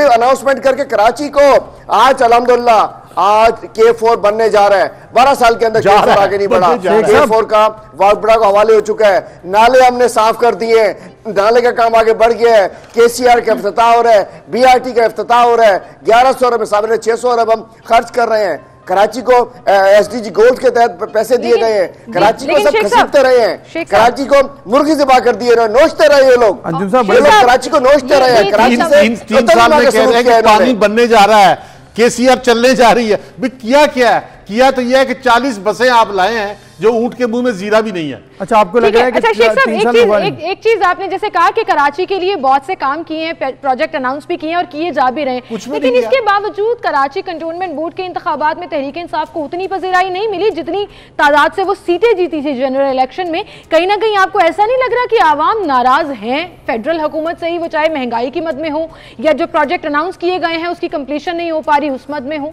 अनाउंसमेंट करके कराची को आज अल्हम्दुलिल्लाह आज K4 बनने जा रहा है, 12 साल के अंदर K4 आगे नहीं बढ़ा। K4 का वागबड़ा को हवाले हो चुका है, नाले हमने साफ कर दिए, नाले का काम आगे बढ़ गया है, KCR का इफ्तिताह हो रहा है, BRT का इफ्तिताह हो रहा है, 1100 अरब सामने 600 अरब हम खर्च कर रहे हैं। कराची को SDG गोल्ड के तहत पैसे दिए गए हैं, कराची को सब खसीदते रहे हैं, कराची को मुर्गी ज़िबा कर दिए रहे, नोचते रहे ये लोग, कराची को नोचते रहे हैं। कराची से 3 साल में कह रहे हैं कि पानी बनने जा रहा है, KCR चलने जा रही है, भी किया क्या है? किया तो यह है कि 40 बसें आप लाए हैं जो ऊंट के मुंह में जीरा भी नहीं है। अच्छा, आपको लग रहा है कि अच्छा शेख साहब, एक चीज आपने जैसे कहा कि कराची के लिए बहुत से काम किए हैं, प्रोजेक्ट अनाउंस भी किए हैं और किए जा भी रहे हैं, लेकिन इसके बावजूद कराची कंटोनमेंट बोर्ड के इंतखाबात में तहरीक इंसाफ को उतनी पजीराई नहीं मिली जितनी तादाद से वो सीटें जीती थी जनरल इलेक्शन में। कहीं ना कहीं आपको ऐसा नहीं लग रहा कि आवाम नाराज हैं फेडरल हुकूमत से ही, वो चाहे महंगाई की मद में हो या जो प्रोजेक्ट अनाउंस किए गए हैं उसकी कंप्लीशन नहीं हो पा रही उस मद में हो?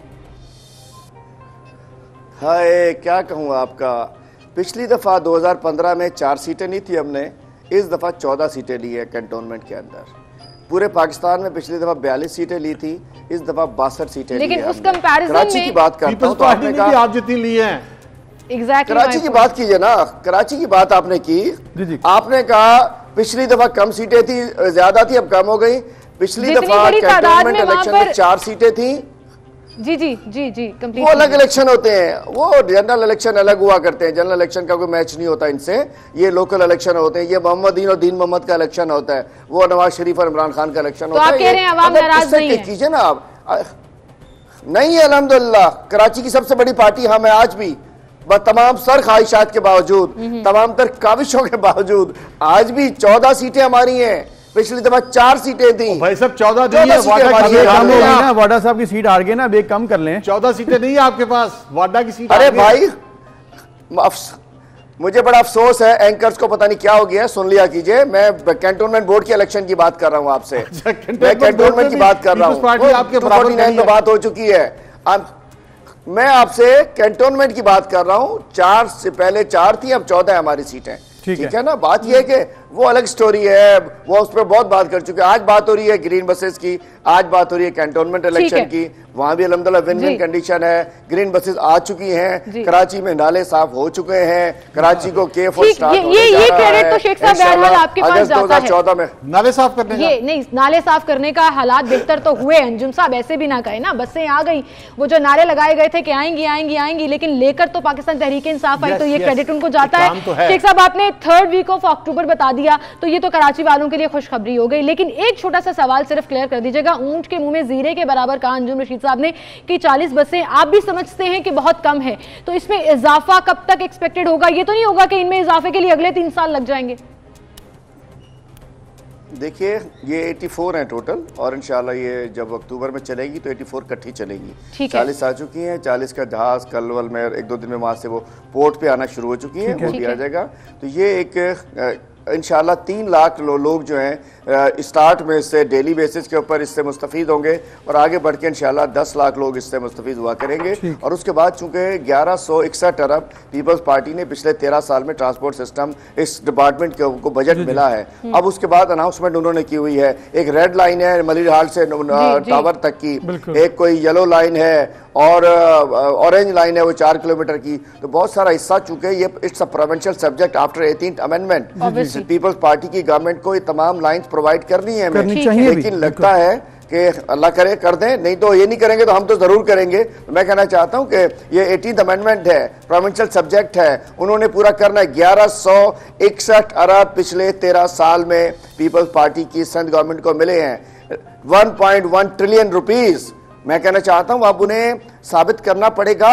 हाय, क्या कहूँ आपका, पिछली दफ़ा 2015 में 4 सीटें ली थी हमने, इस दफ़ा 14 सीटें ली है कैंटोनमेंट के अंदर। पूरे पाकिस्तान में पिछली दफ़ा 42 सीटें ली थी, इस दफ़ा 62 सीटें ली हैं। लेकिन उस कंपैरिजन में कराची की बात करता हूं तो आपने कहा आप जितनी ली हैं। Exactly, कराची की बात कीजिए ना, कराची की बात आपने की, आपने कहा पिछली दफ़ा कम सीटें थी, ज्यादा थी, अब कम हो गई। पिछली दफ़ा कैंटोनमेंट इलेक्शन में 4 सीटें थी। जी जी जी जी, वो अलग इलेक्शन होते हैं, वो जनरल इलेक्शन अलग हुआ करते हैं, जनरल इलेक्शन का कोई मैच नहीं होता इनसे, ये लोकल इलेक्शन होते हैं, ये मोहम्मद दीन और दीन मोहम्मद का इलेक्शन होता है, वो नवाज शरीफ और इमरान खान का इलेक्शन होता है। तो आप कह रहे हैं अवाम नाराज नहीं है? कीजिए ना आप, नहीं है अल्हम्दुलिल्लाह, कराची की सबसे बड़ी पार्टी हम है आज भी, तमाम सर ख्वाहिशात के बावजूद, तमाम तर काविशों के बावजूद आज भी 14 सीटें हमारी हैं। पिछली दफा 4 सीटें थी भाई साहब, 14 वाडा साहब की सीट हार गए ना, अब एक कम कर लें। 14 सीटें नहीं है आपके पास, वाडा की सीट। अरे भाई, मुझे बड़ा अफसोस है, एंकर्स को पता नहीं क्या हो गया, सुन लिया कीजिए, मैं कैंटोनमेंट बोर्ड के इलेक्शन की बात कर रहा हूं आपसे। मैं कैंटोनमेंट की बात कर रहा हूं, आपके 49 में बात हो चुकी है। मैं आपसे कैंटोनमेंट की बात कर रहा हूं, 4 से पहले 4 थी, अब 14 हमारी सीटें। ठीक है ना, बात यह है कि वो अलग स्टोरी है, वो उस पर बहुत बात कर चुके हैं। आज बात हो रही है ग्रीन बसेस की, आज बात हो रही है कैंटोनमेंट इलेक्शन की, वहां भी अल्हम्दुलिल्लाह विन विन कंडीशन है, ग्रीन बसेस आ चुकी हैं, कराची में नाले साफ हो चुके हैं, कराची को K4 स्टार्ट होने जा रहा है। ये क्रेडिट तो शेख साहब बहरहाल आपके पास जाता है। 2014 में नाले साफ करने ये नहीं, नाले साफ करने का हालात बेहतर तो हुए, अंजुम साहब ऐसे भी ना कहे ना, बसें आ गई, वो जो नारे लगाए गए थे कि आएंगी आएंगी आएंगी, लेकिन लेकर तो पाकिस्तान तहरीक इंसाफ आई, तो ये क्रेडिट उनको जाता है। शेख साहब, आपने 3rd वीक ऑफ अक्टूबर बता दिया, तो ये तो कराची वालों के लिए खुशखबरी हो गई, लेकिन एक छोटा सा सवाल सिर्फ क्लियर कर दीजिएगा, ऊंट के मुंह में जीरे के बराबर कहा अंजुम रशीद साहब ने कि 40 बसें आप भी समझते हैं कि बहुत कम है, तो इसमें इजाफा कब तक एक्सपेक्टेड होगा? ये तो नहीं होगा कि इनमें इजाफे के लिए अगले 3 साल लग जाएंगे? देखिए, ये 84 है टोटल, और इंशाल्लाह ये जब अक्टूबर में चलेगी तो 84 इकट्ठी चलेगी। 40 आ चुकी हैं, 40 का जहाज कलवल में 1-2 दिन में वहां से वो पोर्ट पे आना शुरू हो चुकी है, वो भी आ जाएगा। तो ये एक इंशाल्लाह 3 लाख लोग जो हैं स्टार्ट में इससे डेली बेसिस के ऊपर इससे मुस्तफ़ीद होंगे, और आगे बढ़ के इंशाल्लाह 10 लाख लोग इससे मुस्तफ़ीद हुआ करेंगे। और उसके बाद चूंकि 1161 अरब पीपल्स पार्टी ने पिछले 13 साल में ट्रांसपोर्ट सिस्टम इस डिपार्टमेंट को बजट मिला है। अब उसके बाद अनाउंसमेंट उन्होंने की हुई है, एक रेड लाइन है मलिर हाल से टावर तक की, एक कोई येलो लाइन है और ऑरेंज लाइन है वो 4 किलोमीटर की। तो बहुत सारा हिस्सा, चूंकि ये it's a provincial subject after 18th amendment, People's Party की गवर्नमेंट को ये तमाम लाइंस प्रोवाइड करनी है, लेकिन लगता है कि अल्लाह करे कर दें, नहीं तो ये नहीं करेंगे तो हम तो जरूर करेंगे। तो मैं कहना चाहता हूं कि ये 18th अमेंडमेंट है, प्रोविंशियल सब्जेक्ट है, उन्होंने पूरा करना है। 1161 अरब पिछले 13 साल में पीपल्स पार्टी की सिंध गवर्नमेंट को मिले हैं, 1.1 ट्रिलियन रुपीज। मैं कहना चाहता हूं अब उन्हें साबित करना पड़ेगा,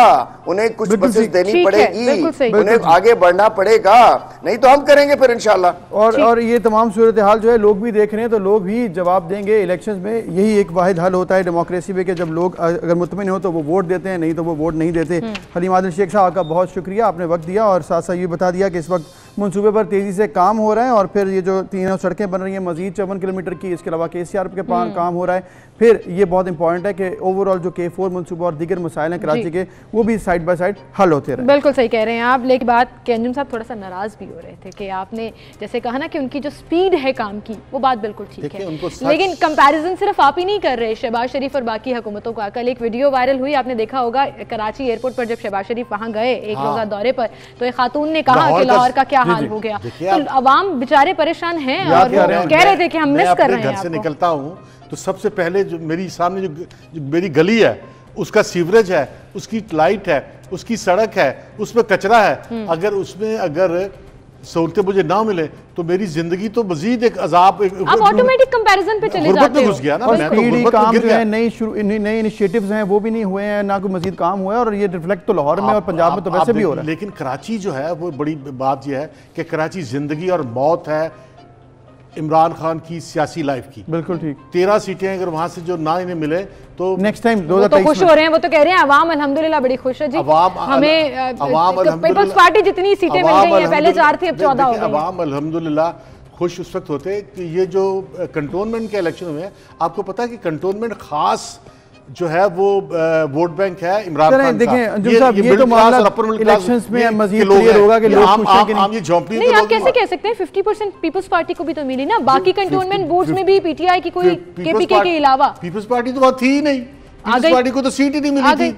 उन्हें कुछ बसेस देनी पड़ेगी, उन्हें आगे बढ़ना पड़ेगा, नहीं तो हम करेंगे फिर इंशाल्लाह। और ये तमाम सूरत हाल जो है लोग भी देख रहे हैं, तो लोग भी जवाब देंगे इलेक्शंस में। यही एक वाहिद हल होता है डेमोक्रेसी में कि जब लोग अगर मुतमिन हो तो वो वोट देते हैं, नहीं तो वो वोट नहीं देते। हलीम आदिल शेख साहब, आपका बहुत शुक्रिया, आपने वक्त दिया और साथ साथ ये बता दिया कि इस वक्त मंसूबे पर तेज़ी से काम हो रहा है और फिर ये जो तीनों सड़कें बन रही हैं मजीद 54 किलोमीटर की, इसके अलावा KCR के काम हो रहा है। फिर ये बहुत इंपॉर्टेंट है कि ओवरऑल जो K4 मंसूबा और दीगर मसाइल हैं कराची के वो भी साइड बाय साइड हल होते रहे। बिल्कुल सही कह रहे हैं आप। लेकिन बात कि अंजुम साहब थोड़ा सा नाराज़ भी हो रहे थे कि आपने जैसे कहा ना कि उनकी जो स्पीड है काम की वो बात बिल्कुल ठीक है, लेकिन कंपैरिजन सिर्फ आप ही नहीं कर रहे, शहबाज शरीफ और बाकी हुकूमतों का। कल एक वीडियो वायरल हुई, आपने देखा होगा, कराची एयरपोर्ट पर जब शहबाज शरीफ वहाँ गए एक रोज़ा दौरे पर, तो एक खातून ने कहा कि लाहौर का क्या हाल हो गया। तो अवाम बेचारे परेशान हैं और कह रहे थे कि हम मिस कर रहे हैं। घर से निकलता हूँ तो सबसे पहले जो मेरी सामने जो मेरी गली है उसका सीवरेज है, उसकी लाइट है, उसकी सड़क है, उसमें कचरा है। अगर सहूलतें मुझे ना मिले तो मेरी जिंदगी तो मजीद एक अजाब, आप ऑटोमेटिक कंपैरिजन पे चले जाते हो। घुस गया ना, और स्पीडी काम जो है नए इनिशिएटिव्स हैं वो भी नहीं हुए हैं, ना कोई मजीद काम हुआ है, और ये रिफ्लेक्ट तो लाहौर में और पंजाब में तो वैसे भी हो रहा है। लेकिन कराची जो है वो बड़ी बात यह है कि कराची जिंदगी और मौत है इमरान खान की सियासी लाइफ की। बिल्कुल ठीक। 13 सीटें अगर वहां से जो ना इन्हें मिले तो नेक्स्ट टाइम तो खुश हो रहे हैं, वो तो कह रहे हैं अवाम अल्हम्दुलिल्लाह बड़ी खुश है जी। हमें पीपल्स पार्टी जितनी सीटें मिल गई हैं, पहले 4 थी अब 14 हो गई। अवाम अल्हम्दुलिल्लाह खुश उस वक्त होते कि ये जो कंटोनमेंट के इलेक्शन हुए हैं, आपको पता है कि कंटोनमेंट खास जो है वो वोट बैंक है इमरान खान का। ये तो मामला इलेक्शंस में मजीद क्लियर होगा कि लोग खुश हैं कि नहीं। ये झोंपड़ी नहीं, आप कैसे कह सकते हैं? 50% पीपल्स पार्टी को भी तो मिली ना, बाकी कंटोनमेंट बोर्ड्स में भी PTI की कोई KPK के अलावा पीपल्स पार्टी तो वहां थी ही नहीं। पीपल्स पार्टी को तो सीट ही नहीं मिली थी।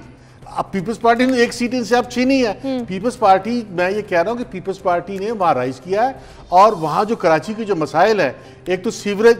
अब पीपल्स पार्टी ने एक सीट इनसे अब छीनी है। पीपल्स पार्टी, मैं ये कह रहा हूँ कि पीपल्स पार्टी ने वहां राइज किया है, और वहां जो कराची की जो मसाइल है, एक तो सीवरेज,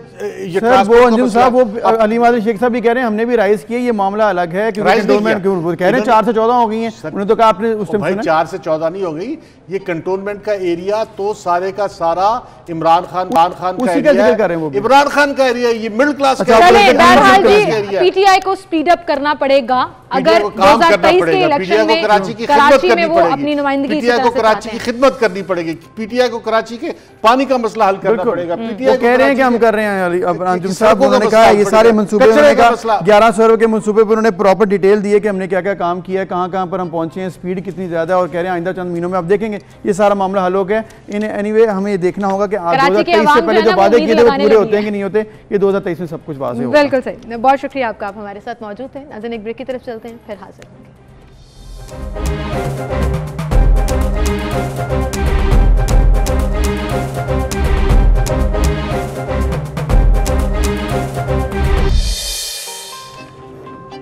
ये वो अंजुम साहब, वो अली मादल शेख साहब भी कह रहे हैं हमने भी राइज किया, ये मामला अलग है क्योंकि कंटोनमेंट कह रहे हैं 4 से 14 हो गई हैं। उन्होंने तो कहा आपने उस टाइम भाई 4 से 14 नहीं हो गई, ये कंटोनमेंट का एरिया तो सारे का सारा इमरान खान का एरिया है, इमरान खान का एरिया, ये मिडिल क्लास का एरिया। PTI को स्पीड अप करना पड़ेगा अगर 2023 के इलेक्शन में कराची में वो अपनी नुमाइंदगी को कराची की खिदमत करनी पड़ेगी। PTI को कराची के पानी का मसला हल करना पड़ेगा। PTI कह रहे हैं कि हम कर रहे हैं। अंजुम साहब उन्होंने कहा ये सारे मंसूबे, उन्होंने कहा 1100 रुपए के मंसूबे पर उन्होंने प्रॉपर डिटेल दी है कि हमने क्या क्या काम किया है, कहाँ कहाँ पर हम पहुंचे हैं, स्पीड कितनी ज्यादा है, और कह रहे हैं आइंदा चंद महीनों में आप देखेंगे ये सारा मामला हल हो गया। एनीवे हमें ये देखना होगा कि 2023 से पहले जो वादे किए थे वो पूरे होते हैं कि नहीं होते, ये 2023 में सब कुछ वाज़ेह होगा। बिल्कुल सही, बहुत शुक्रिया आपका, आप हमारे साथ मौजूद थे। नाज़रीन एक ब्रेक की तरफ चलते हैं, फिर हाजिर होंगे।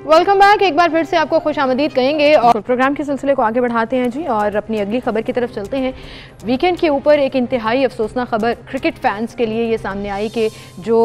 वेलकम बैक, एक बार फिर से आपको खुशामदीद कहेंगे और प्रोग्राम के सिलसिले को आगे बढ़ाते हैं जी, और अपनी अगली खबर की तरफ चलते हैं। वीकेंड के ऊपर एक इंतहाई अफसोसनाक खबर क्रिकेट फैंस के लिए ये सामने आई कि जो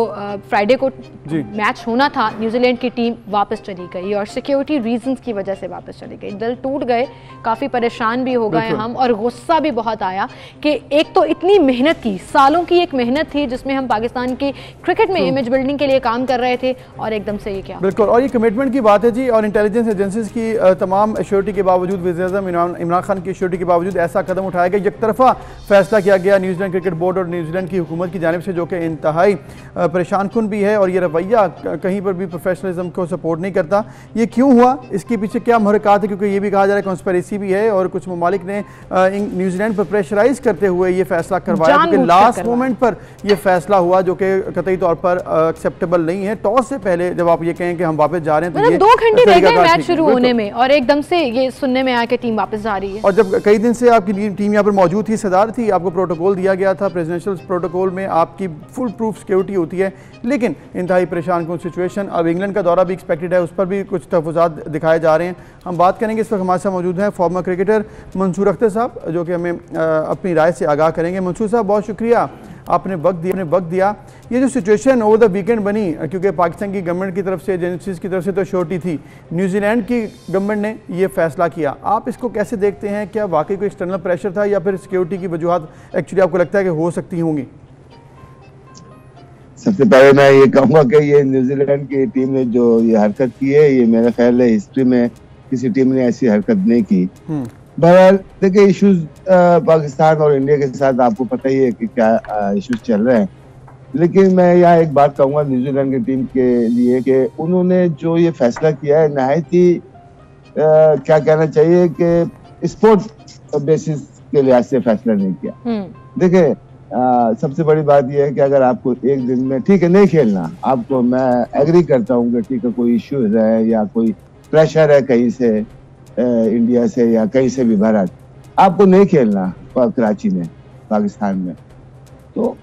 फ्राइडे को मैच होना था, न्यूजीलैंड की टीम वापस चली गई और सिक्योरिटी रीजंस की वजह से वापस चली गई। दिल टूट गए, काफ़ी परेशान भी हो गए हम, और गुस्सा भी बहुत आया कि एक तो इतनी मेहनत की, सालों की एक मेहनत थी जिसमें हम पाकिस्तान की क्रिकेट में इमेज बिल्डिंग के लिए काम कर रहे थे, और एकदम से ये क्या। बिल्कुल, और ये कमिटमेंट की बात है जी, और इंटेलिजेंस एजेंसीज की तमाम एश्योरिटी के बावजूद, वज़ीर-ए-आज़म इमरान खान की एश्योरिटी के बावजूद ऐसा कदम उठाया गया, एक तरफा फैसला किया गया न्यूजीलैंड क्रिकेट बोर्ड और न्यूजीलैंड की हुकूमत की जानिब से, जो कि इंतहाई परेशान कुन भी है, और ये रवैया कहीं पर भी प्रोफेशनलिज्म को सपोर्ट नहीं करता। ये क्यों हुआ, इसके पीछे क्या महरक़ात है, क्योंकि ये भी कहा जा रहा है कॉन्स्पिरेसी भी है, और कुछ ममालिक ने न्यूजीलैंड पर प्रेशराइज करते हुए ये फैसला करवाया, क्योंकि लास्ट मोमेंट पर यह फैसला हुआ जो कि कतई तौर पर एक्सेप्टेबल नहीं है। टॉस से पहले जब आप ये कहें कि हम वापस जा रहे हैं, तो ये 2 घंटे रह गए मैच शुरू होने में, और एकदम से ये सुनने में आया कि टीम वापस जा रही है। और जब कई दिन से आपकी टीम यहाँ पर मौजूद थी, सदार थी, आपको प्रोटोकॉल दिया गया था, प्रेसिडेंशियल प्रोटोकॉल में आपकी फुल प्रूफ सिक्योरिटी होती है, लेकिन इंतहाई परेशान कुन सिचुएशन। अब इंग्लैंड का दौरा भी एक्सपेक्टेड है, उस पर भी कुछ तहफ़्फ़ुज़ात दिखाए जा रहे हैं। हम बात करेंगे, इस वक्त हमारे साथ मौजूद हैं फॉर्मर क्रिकेटर मंसूर अख्तर साहब, जो कि हमें अपनी राय से आगाह करेंगे। मंसूर साहब बहुत शुक्रिया, आपने वक्त दिया। ये जो सिचुएशन ओवर द वीकेंड बनी, क्योंकि पाकिस्तान की गवर्नमेंट की तरफ से, एजेंसीज की तरफ से तो श्योरिटी थी, न्यूजीलैंड की गवर्नमेंट ने ये फैसला किया, आप इसको कैसे देखते हैं? क्या वाकई कोई एक्सटर्नल प्रेशर था, या फिर सिक्योरिटी की वजूहत एक्चुअली आपको लगता है कि हो सकती होंगी? सबसे पहले मैं ये कहूँगा कि ये न्यूजीलैंड की टीम ने जो ये हरकत की है, ये मेरा ख्याल है हिस्ट्री में किसी टीम ने ऐसी हरकत नहीं की। बहरहाल देखिए, इश्यूज पाकिस्तान और इंडिया के साथ आपको पता ही है कि क्या इश्यूज चल रहे हैं, लेकिन मैं यहाँ एक बात कहूँगा न्यूजीलैंड की टीम के लिए कि उन्होंने जो ये फैसला किया है, नहायत ही क्या कहना चाहिए कि स्पोर्ट बेसिस के लिहाज से फैसला नहीं किया। देखिए सबसे बड़ी बात यह है कि अगर आपको एक दिन में ठीक है नहीं खेलना, आपको मैं एग्री करता हूँ कि ठीक है कोई इश्यूज है या कोई प्रेशर है कहीं से इंडिया से या कहीं से भी भारत, आपको नहीं खेलना कराची में पाकिस्तान में, तो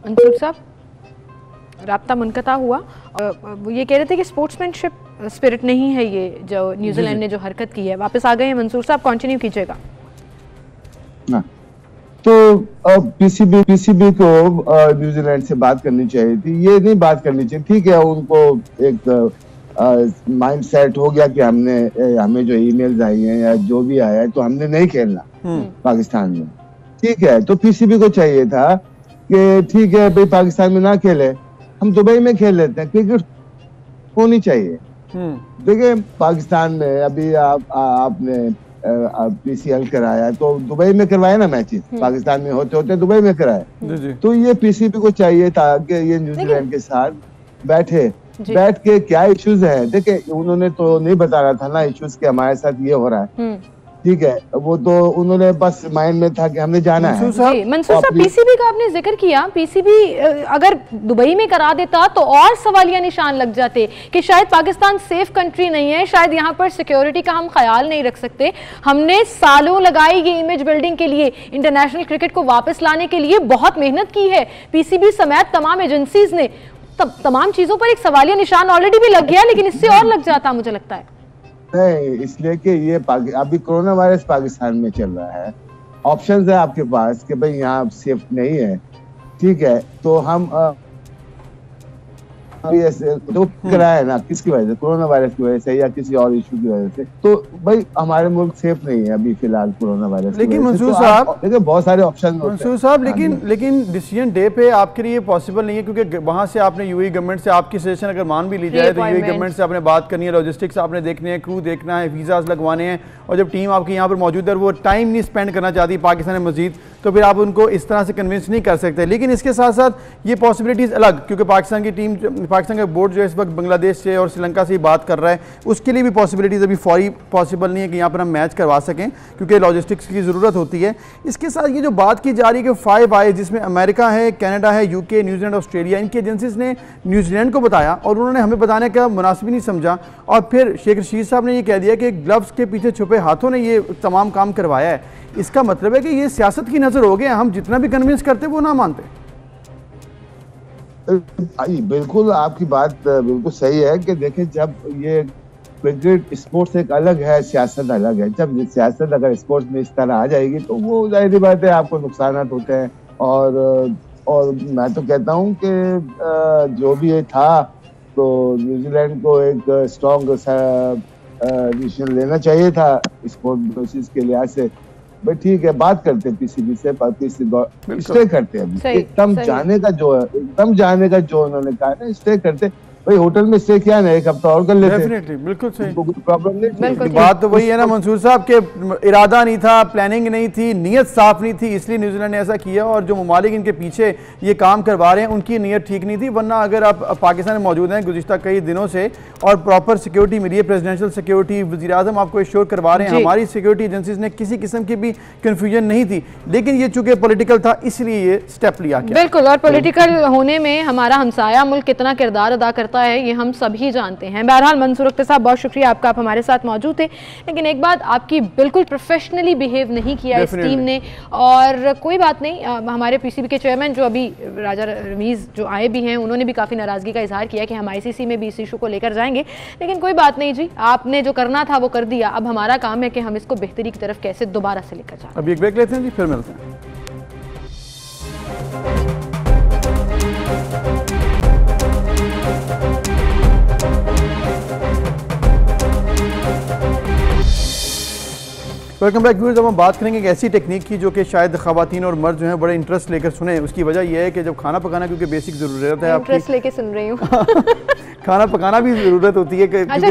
मंसूर साहब राब्ता मुनक़ता हुआ। वो ये कह रहे थे कि स्पोर्ट्समैनशिप स्पिरिट नहीं है ये जो न्यूजीलैंड ने जो हरकत की है। वापस आ गए हैं मंसूर साहब, कंटिन्यू कीजिएगा। तो पीसीबी को न्यूजीलैंड से बात करनी चाहिए थी, ये नहीं बात करनी चाहिए। ठीक है उनको एक माइंड सेट हो गया कि हमें जो ईमेल्स आई हैं या जो भी आया है तो हमने नहीं खेलना पाकिस्तान में, ठीक है। तो पीसीबी को चाहिए था कि ठीक है भाई पाकिस्तान में ना खेले, हम दुबई में खेल लेते हैं, क्रिकेट होनी चाहिए। देखिए पाकिस्तान में अभी आपने पीसीएल कराया तो दुबई में करवाए ना मैचेस, पाकिस्तान में होते होते दुबई में कराए। तो ये पीसीबी को चाहिए था कि ये न्यूजीलैंड के साथ बैठ के क्या इश्यूज है। देखिए उन्होंने तो नहीं बताना था ना इश्यूज के हमारे साथ ये हो रहा है, ठीक है, वो तो उन्होंने बस माइंड में था कि हमने जाना है। मंसूर साहब पीसीबी का आपने जिक्र किया, पीसीबी अगर दुबई में करा देता तो और सवालिया निशान लग जाते कि शायद पाकिस्तान सेफ कंट्री नहीं है, शायद यहाँ पर सिक्योरिटी का हम ख्याल नहीं रख सकते। हमने सालों लगाई ये इमेज बिल्डिंग के लिए, इंटरनेशनल क्रिकेट को वापस लाने के लिए बहुत मेहनत की है पीसीबी समेत तमाम एजेंसीज ने। तमाम चीजों पर एक सवालिया निशान ऑलरेडी भी लग गया, लेकिन इससे और लग जाता मुझे लगता है। नहीं, इसलिए कि ये अभी कोरोना वायरस पाकिस्तान में चल रहा है, ऑप्शंस है आपके पास कि भाई यहाँ सेफ नहीं है, ठीक है, तो हम तो कराया ना किसकी वजह से, कोरोना वायरस की वजह से या किसी और इशू की वजह से, तो भाई हमारे मुल्क सेफ नहीं है अभी फिलहाल कोरोना वायरस। लेकिन मंसूर साहब देखिए बहुत सारे ऑप्शन मंसूर साहब, लेकिन डिसीजन डे पे आपके लिए पॉसिबल नहीं है, क्योंकि वहां से आपने यूएई गवर्नमेंट से आपकी सजेशन अगर मान भी ली जाए तो यूएई गवर्नमेंट से आपने बात करनी है, लॉजिस्टिक्स आपने देखनी है, क्रू देखना है, वीजाज लगवाने हैं, और जब टीम आपकी यहाँ पर मौजूद है वो टाइम नहीं स्पेंड करना चाहती पाकिस्तान में मजीद, तो फिर आप उनको इस तरह से कन्विंस नहीं कर सकते। लेकिन इसके साथ साथ ये पॉसिबिलिटीज़ अलग, क्योंकि पाकिस्तान की टीम, पाकिस्तान का बोर्ड जो है इस वक्त बांग्लादेश से और श्रीलंका से ही बात कर रहा है, उसके लिए भी पॉसिबिलिटीज़ अभी फौरी पॉसिबल नहीं है कि यहाँ पर हम मैच करवा सकें, क्योंकि लॉजिस्टिक्स की ज़रूरत होती है। इसके साथ ये जो बात की जा रही है कि 5 आए, जिसमें अमेरिका है, कनाडा है, यूके, न्यूजीलैंड, ऑस्ट्रेलिया, इनकी एजेंसीज ने न्यूजीलैंड को बताया और उन्होंने हमें बताने का मुनासिब नहीं समझा, और फिर शेख रशीद साहब ने ये कह दिया कि ग्लव्स के पीछे छुपे हाथों ने ये तमाम काम करवाया है। इसका मतलब है कि ये सियासत की नज़र हो गया, हम जितना भी कन्विंस करते वो ना मानते। बिल्कुल आपकी बात बिल्कुल सही है कि देखिए जब ये क्रिकेट स्पोर्ट्स एक अलग है, सियासत अलग है, जब सियासत अगर स्पोर्ट्स में इस तरह आ जाएगी तो वो जाहिर बात है आपको नुकसान होते हैं। और मैं तो कहता हूँ कि जो भी ये था तो न्यूजीलैंड को एक स्ट्रॉन्ग डिसीजन लेना चाहिए था स्पोर्ट प्रोसेस के लिहाज से। भाई ठीक है, बात करते हैं पीसीबी से, स्टे करते हैं, एकदम जाने का जो उन्होंने कहा ना, स्टे करते। भाई होटल में स्टे किया ना, एक हफ्ता और कर लेते। डेफिनेटली, बिल्कुल सही, कोई प्रॉब्लम नहीं। बात तो वही है ना मंसूर साहब के इरादा नहीं था, प्लानिंग नहीं थी, नीयत साफ नहीं थी, इसलिए न्यूजीलैंड ने ऐसा किया, और जो ममालिक इनके पीछे ये काम करवा रहे हैं उनकी नीयत ठीक नहीं थी। वरना अगर आप पाकिस्तान में मौजूद हैं गुज़िश्ता कई दिनों से और प्रॉपर सिक्योरिटी मिली है, प्रेसिडेंशियल सिक्योरिटी, वज़ीर-ए-आज़म आपको एश्योर करवा रहे हैं, हमारी सिक्योरिटी एजेंसीज ने किसी किस्म की भी कन्फ्यूजन नहीं थी, लेकिन ये चूंकि पॉलिटिकल था इसलिए ये स्टेप लिया गया। बिल्कुल, और पॉलिटिकल होने में हमारा हमसाया मुल्क कितना किरदार अदा करता है ये हम सब ही जानते हैं। बहरहाल मंसूर अख्तर साहब बहुत शुक्रिया आपका, आप हमारे साथ मौजूद थे। लेकिन एक बात, आपकी बिल्कुल प्रोफेशनली बिहेव नहीं किया इस टीम ने, और कोई बात नहीं, हमारे पीसीबी के चेयरमैन जो अभी राजा रमीज़ जो आए भी हैं उन्होंने भी काफ़ी नाराज़गी का इजहार किया कि हम आईसीसी में भी इस इशू को लेकर जाएंगे। लेकिन कोई बात नहीं जी, आपने जो करना था वो कर दिया, अब हमारा काम है कि हम इसको बेहतरी की तरफ कैसे दोबारा से लेकर जाएं। अभी एक ब्रेक लेते हैं जी, फिर मिलते हैं। Welcome back viewers. अब हम बात करेंगे एक ऐसी टेक्निक की जो कि शायद ख़वातीन और मर्द जो हैं बड़े इंटरेस्ट लेकर सुने। उसकी वजह यह है कि जब खाना पकाना, क्योंकि बेसिक ज़रूरत है, इंटरेस्ट लेके सुन रही हूँ खाना पकाना भी ज़रूरत होती है कि अच्छा,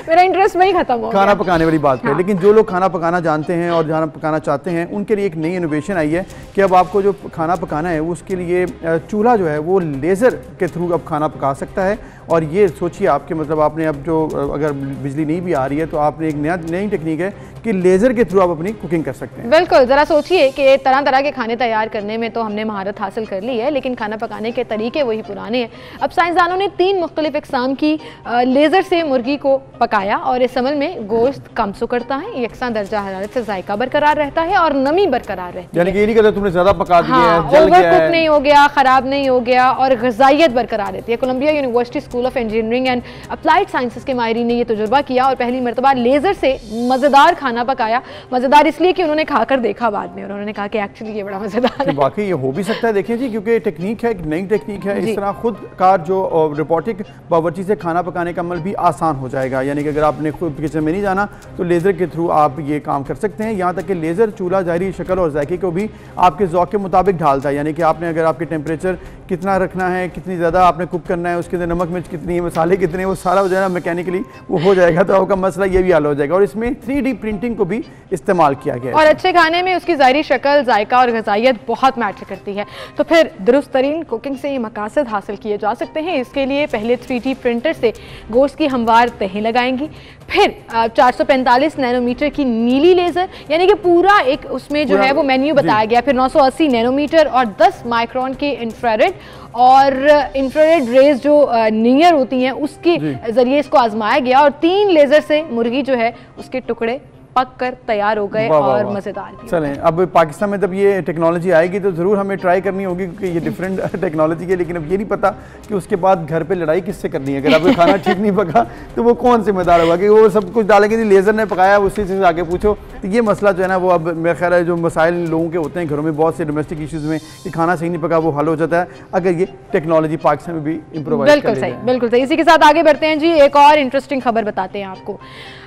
मेरा इंटरेस्ट वही खत्म हो गया खाना पकाने वाली बात पे। लेकिन जो लोग खाना पकाना जानते हैं और खाना पकाना चाहते हैं उनके लिए एक नई इनोवेशन आई है कि अब आपको जो खाना पकाना है उसके लिए चूल्हा जो है वो लेज़र के थ्रू अब खाना पका सकता है, और ये सोचिए आपके मतलब आपने अब जो अगर बिजली नहीं भी आ रही है तो आपने एक नई टेक्निक है कि लेज़र के थ्रू आप अपनी कुकिंग कर सकते हैं। बिल्कुल, ज़रा सोचिए कि तरह तरह के खाने तैयार करने में तो हमने महारत हासिल कर ली है, लेकिन खाना पकाने के तरीके वही पुराने हैं। अब साइंसदानों ने 3 मुख्तलिफ इकसाम की लेज़र से मुर्गी को पकाया और इस अमल में गोश्त कम सुकड़ता है, यकसां दर्जा हरारत से जायका बरकरार रहता है और नमी बरकरार रहती है। यानी कि ये नहीं कहते तुमने ज़्यादा पका दिया है, जल गया है, ओवर कुक नहीं हो गया, ख़राब नहीं हो गया और ग़िज़ाइयत बरकरार रहती है। Columbia University School of Engineering and Applied Sciences के माहिरीन ने यह तजुर्बा किया और पहली मरतबा लेज़र से मज़ेदार खाना पकाया। मज़ेदार इसलिए कि उन्होंने खाकर देखा बाद में और उन्होंने कहा कि एक्चुअली ये बड़ा मज़ेदार है। वाकई ये हो भी सकता है, देखिए जी, क्योंकि टेक्निक है, एक नई टेक्निक है। इस तरह खुद कार जो रोबोटिक बावर्ची से खाना पकाने का अमल भी आसान हो जाएगा। यानी कि अगर आपने खुद किचन में नहीं जाना तो लेज़र के थ्रू आप ये काम कर सकते हैं। यहाँ तक कि लेज़र चूल्हा ज़ाहिरी शक्ल और जायके को भी आपके ज़ौक़ के मुताबिक ढालता है। यानी कि आपने अगर आपके टेम्परेचर कितना रखना है, कितनी ज़्यादा आपने कुक करना है, उसके अंदर नमक मिर्च कितनी है, मसाले कितने, वो सारा जो है ना मैकेनिकली वो हो जाएगा, तो आपका मसला ये भी हल हो जाएगा। और इसमें 3D प्रिंटिंग को भी इस्तेमाल किया गया है और अच्छे खाने में उसकी ज़ाहिरी शक्ल, जायका और ग़िज़ाइयत बहुत मैटर करती है। तो फिर दुरुस्त तरीन कुकिंग से ये मकासद हासिल किए जा सकते हैं। इसके लिए पहले 3D प्रिंटर से गोश्त की हमवार तहें लगाएंगी, फिर 445 नैनोमीटर की नीली लेज़र, यानी कि पूरा एक उसमें जो है वो मेन्यू बताया गया, फिर 980 नैनोमीटर और 10 माइक्रोन की इंफ्रारेड और इंफ्रारेड रेज जो नियर होती हैं उसके जरिए इसको आजमाया गया और 3 लेज़र से मुर्गी जो है उसके टुकड़े पक कर तैयार हो गए और मज़ेदार भी। चलें, अब पाकिस्तान में जब ये टेक्नोलॉजी आएगी तो ज़रूर हमें ट्राई करनी होगी, क्योंकि ये डिफरेंट टेक्नोलॉजी है। लेकिन अब ये नहीं पता कि उसके बाद घर पे लड़ाई किससे करनी है। अगर आपका खाना ठीक नहीं पका तो वो कौन जिम्मेदार होगा, कि वो सब कुछ डालेंगे लेज़र ने पकाया उसी से आगे पूछो। तो ये मसला जो है ना वो अब मेरा ख्याल है जो मसाइल लोगों के होते हैं घरों में, बहुत से डोमेस्टिक इशूज़ में कि खाना सही नहीं पका, वो हल हो जाता है अगर ये टेक्नोलॉजी पाकिस्तान में भी इम्प्रूवाइज। बिल्कुल सही, बिल्कुल सही। इसी के साथ आगे बढ़ते हैं जी, एक और इंटरेस्टिंग खबर बताते हैं आपको।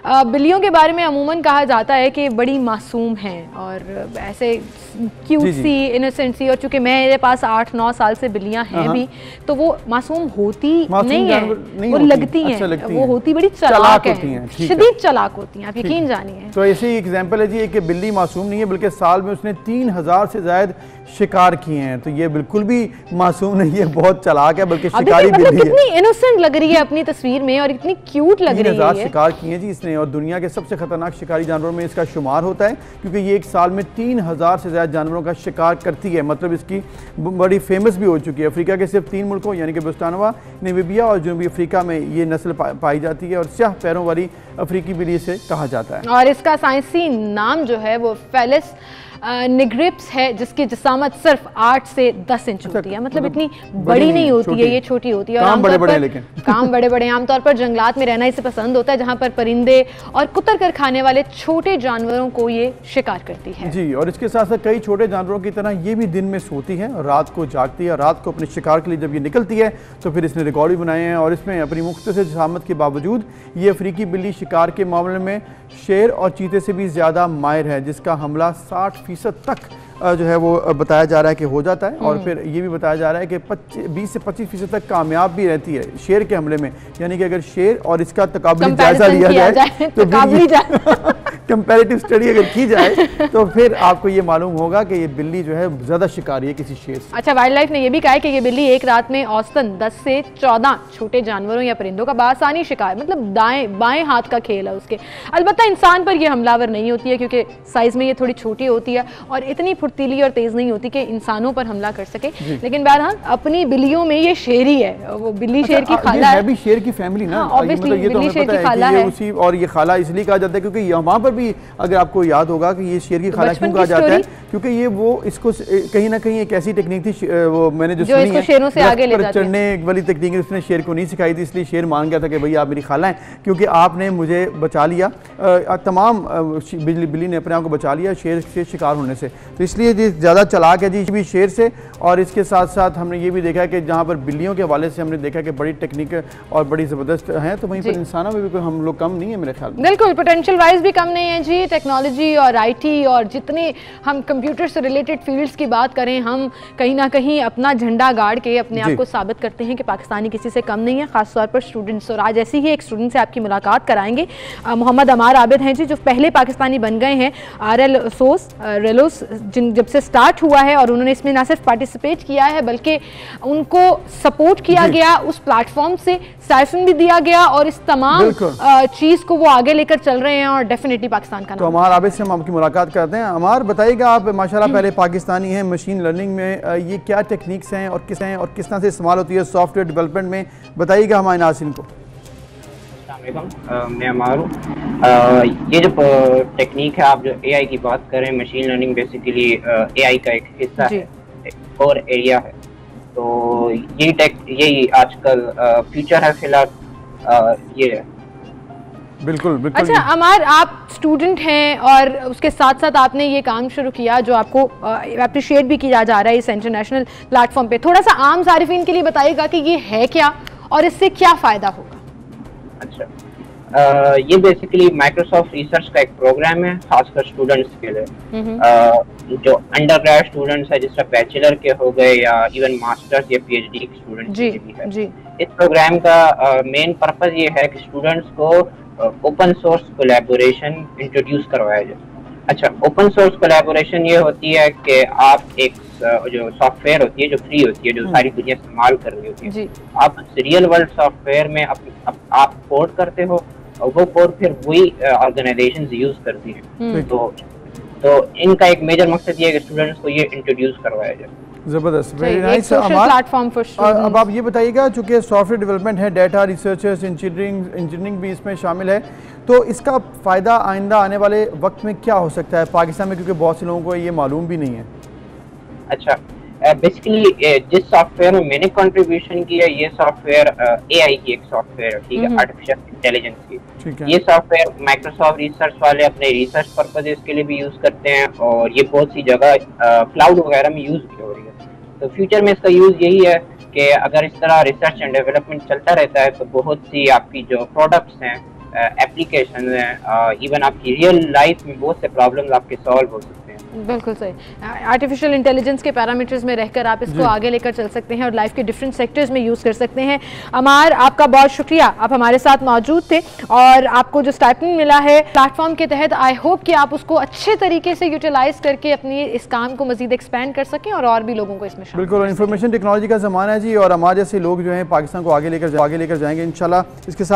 बिल्लियों के बारे में अमूमन कहा जाता है कि बड़ी मासूम हैं और ऐसे क्यूट सी, इनोसेंट सी, और चूंकि मेरे पास 8-9 साल से बिल्लियां हैं भी, तो वो मासूम होती नहीं है, वो लगती हैं, वो होती बड़ी चालाक हैं, शदीद चालाक होती हैं, आप यकीन जानिए। तो ऐसे ही एग्जाम्पल है जी, एक बिल्ली मासूम नहीं है बल्कि साल में उसने 3000 से ज्यादा शिकार किए हैं। तो ये बिल्कुल भी मासूम नहीं है, बहुत चालाक है, बल्कि शिकारी बिल्ली है। कितनी इनोसेंट लग रही है अपनी तस्वीर में और इतनी क्यूट लग रही है। 3000 शिकार किए हैं जी इसने और दुनिया के सबसे खतरनाक शिकारी जानवरों में इसका शुमार होता है, क्योंकि ये एक साल में 3000 से ज्यादा जानवरों का शिकार करती है। मतलब इसकी बड़ी फेमस भी हो चुकी है। अफ्रीका के सिर्फ 3 मुल्कों यानी कि बोत्सवाना, नामीबिया और जनूबी अफ्रीका में ये नस्ल पाई जाती है और स्याह पैरों वाली अफ्रीकी बिल्ली से कहा जाता है। और इसका साइंसी नाम जो है वो फेलिस निग्रिप्स है, जिसकी जिसामत सिर्फ 8 से 10 इंच होती है। मतलब इतनी बड़ी नहीं होती है, ये छोटी होती है। काम बड़े बड़े, लेकिन काम बड़े बड़े। आमतौर पर जंगलात में रहना इसे पसंद होता है, जहाँ पर परिंदे और कुतर कर खाने वाले छोटे जानवरों को ये शिकार करती है जी। और इसके साथ साथ कई छोटे जानवरों की तरह ये भी दिन में सोती है और रात को जागती है। रात को अपने शिकार के लिए जब ये निकलती है तो फिर इसने रिकॉर्ड भी बनाए हैं और इसमें अपनी मुख्तलिफ जिसामत के बावजूद ये अफ्रीकी बिल्ली शिकार के मामले में शेर और चीते से भी ज़्यादा माहिर है, जिसका हमला 60% तक जो है वो बताया जा रहा है कि हो जाता है। और फिर ये भी बताया जा रहा है कि 20 से 25% तक कामयाब भी रहती है शेर के हमले में। यानी कि अगर शेर और इसका तकाबली जायजा लिया जाए तो कंपैरेटिव स्टडी अगर की जाए तो फिर आपको ये मालूम होगा कि ये बिल्ली जो है ज़्यादा शिकारी है किसी शेर से। अच्छा, वाइल्ड लाइफ ने यह भी कहा है कि ये बिल्ली एक रात में औसतन 10 से 14 छोटे जानवरों या परिंदों का बासानी शिकार, मतलब दाएं बाएं हाथ का खेल है उसके। अलबत्ता इंसान पर यह हमलावर नहीं होती है, क्योंकि साइज में ये थोड़ी छोटी होती है और इतनी फुर्तीली और तेज नहीं होती कि इंसानों पर हमला कर सके। लेकिन बहरहाल अपनी बिल्लियों में ये शेरी है, वो बिल्ली शेर की खाला है, भी शेर की फैमिली ना, ऑब्वियसली बिल्ली शेर की खाला है। उसी और ये खाला इसलिए कहा जाता है क्योंकि वहाँ पर भी अगर आपको याद होगा कि ये शेर की खाला क्यों कहा जाता है, क्योंकि ये वो इसको कहीं ना कहीं एक ऐसी टेक्निक थी, वो मैंने जो सुनी है, शेरों से आगे ले जाते हैं, चढ़ने वाली टेक्निक उसने शेर को नहीं सिखाई थी, इसलिए शेर मान गया था कि भाई आप मेरी खाला हैं, क्योंकि आपने मुझे बचा लिया। तमाम बिल्ली ने अपने आप को बचा लिया शेर से शिकार होने से, तो इसलिए ये ज़्यादा चालाक है जी भी शेर से। और इसके साथ साथ हमने ये भी देखा है कि जहाँ पर बिल्लियों के हवाले से हमने देखा कि बड़ी टेक्निक और बड़ी ज़बरदस्त है, तो वहीं पर इंसानों में भी कोई हम लोग कम नहीं है मेरे ख्याल में। बिल्कुल, पोटेंशियल वाइज भी कम नहीं रहे हैं जी, टेक्नोलॉजी और आईटी और जितने हम कंप्यूटर से रिलेटेड फील्ड्स की बात करें, हम कहीं ना कहीं अपना झंडा गाड़ के अपने आप को साबित करते हैं कि पाकिस्तानी किसी से कम नहीं है, खासतौर पर स्टूडेंट्स। और आज ऐसे ही एक स्टूडेंट से आपकी मुलाकात कराएंगे। मोहम्मद अमार आबिद हैं जी, जो पहले पाकिस्तानी बन गए हैं रेलोस जब से स्टार्ट हुआ है, और उन्होंने इसमें ना सिर्फ पार्टिसिपेट किया है बल्कि उनको सपोर्ट किया गया, उस प्लेटफॉर्म से स्टाइपेंड भी दिया गया, और इस तमाम चीज को वो आगे लेकर चल रहे हैं और डेफिनेटली पाकिस्तान का नाम। तो अमार आबिद से हम आपकी मुलाकात करते हैं। अमार, बताइएगा, आप माशाल्लाह पहले पाकिस्तानी हैं, मशीन लर्निंग में ये क्या टेक्निक्स हैं और किस तरह से इस्तेमाल होती है सॉफ्टवेयर डेवलपमेंट में, बताइएगा हमारे नाज़रीन को। मैं अमार हूँ। ये जो टेक्निक है, आप जो एआई की बात करें, मशीन लर्निंग बेसिकली एआई का एक हिस्सा है, एक और एरिया है। तो यही आजकल फ्यूचर है फिलहाल, ये है। बिल्कुल बिल्कुल। अच्छा अमार, आप स्टूडेंट हैं और उसके साथ साथ आपने ये काम शुरू किया जो आपको अप्रिशिएट भी किया जा रहा है इस इंटरनेशनल प्लेटफॉर्म पे। थोड़ा सा आम सारिफिन के लिए बताइएगा कि ये है क्या और इससे क्या फ़ायदा होगा। अच्छा, ये बेसिकली माइक्रोसॉफ्ट रिसर्च का एक प्रोग्राम है, खासकर स्टूडेंट्स के लिए। जो अंडर ग्रेड स्टूडेंट्स है, जिस तरह बैचलर के हो गए या इवन मास्टर्स या पीएचडी के स्टूडेंट्स के भी है। इस प्रोग्राम का मेन पर्पस ये है कि स्टूडेंट्स को ओपन सोर्स कोलैबोरेशन इंट्रोड्यूस करवाया जाए। अच्छा, ओपन सोर्स कोलैबोरेशन ये होती है कि आप एक जो सॉफ्टवेयर होती है जो फ्री होती है, जो सारी दुनिया इस्तेमाल कर रही होती है, आप रियल वर्ल्ड सॉफ्टवेयर में आप कोड करते हो और वो कोड फिर वही ऑर्गेनाइजेशंस यूज करती है। तो इनका एक मेजर मकसद ये है कि स्टूडेंट्स को ये इंट्रोड्यूस करवाया जाए। जबरदस्त, वेरी नाइस। अब आप ये बताइएगा, चूंकि सॉफ्टवेयर डेवलपमेंट है, डाटा रिसर्चर्स, इंजीनियरिंग भी इसमें शामिल है, तो इसका फ़ायदा आइंदा आने वाले वक्त में क्या हो सकता है पाकिस्तान में, क्योंकि बहुत से लोगों को ये मालूम भी नहीं है। अच्छा, बेसिकली जिस सॉफ्टवेयर में मैंने कंट्रीब्यूशन किया, ये सॉफ्टवेयर एआई की एक सॉफ्टवेयर है, ठीक है, आर्टिफिशियल इंटेलिजेंस की। ये सॉफ्टवेयर माइक्रोसॉफ्ट रिसर्च वाले अपने रिसर्च पर्पसेस के लिए भी यूज करते हैं, और ये बहुत सी जगह क्लाउड वगैरह में यूज भी हो रही है। तो फ्यूचर में इसका यूज यही है कि अगर इस तरह रिसर्च एंड डेवलपमेंट चलता रहता है तो बहुत सी आपकी जो प्रोडक्ट्स हैं, एप्लीकेशन हैं, इवन आपकी रियल लाइफ में बहुत से प्रॉब्लम्स आपके सॉल्व हो सकते हैं। बिल्कुल सही। आर्टिफिशियल इंटेलिजेंस के पैरामीटर्स में रहकर आप इसको आगे लेकर चल सकते हैं और लाइफ के डिफरेंट सेक्टर्स में यूज़ कर सकते हैं। अमार, आपका बहुत शुक्रिया, आप हमारे साथ मौजूद थे, और आपको जो स्टाइपेंड मिला है प्लेटफॉर्म के तहत, आई होप कि आप उसको अच्छे तरीके से यूटिलाइज करके अपनी इस काम को मजीद एक्सपेंड कर सकें और भी लोगों को इसमें। बिल्कुल, इंफॉर्मेशन टेक्नोलॉजी का ज़माना है जी, और हमारे जैसे लोग जो हैं पाकिस्तान को आगे लेकर जाएंगे इंशाल्लाह। इसके साथ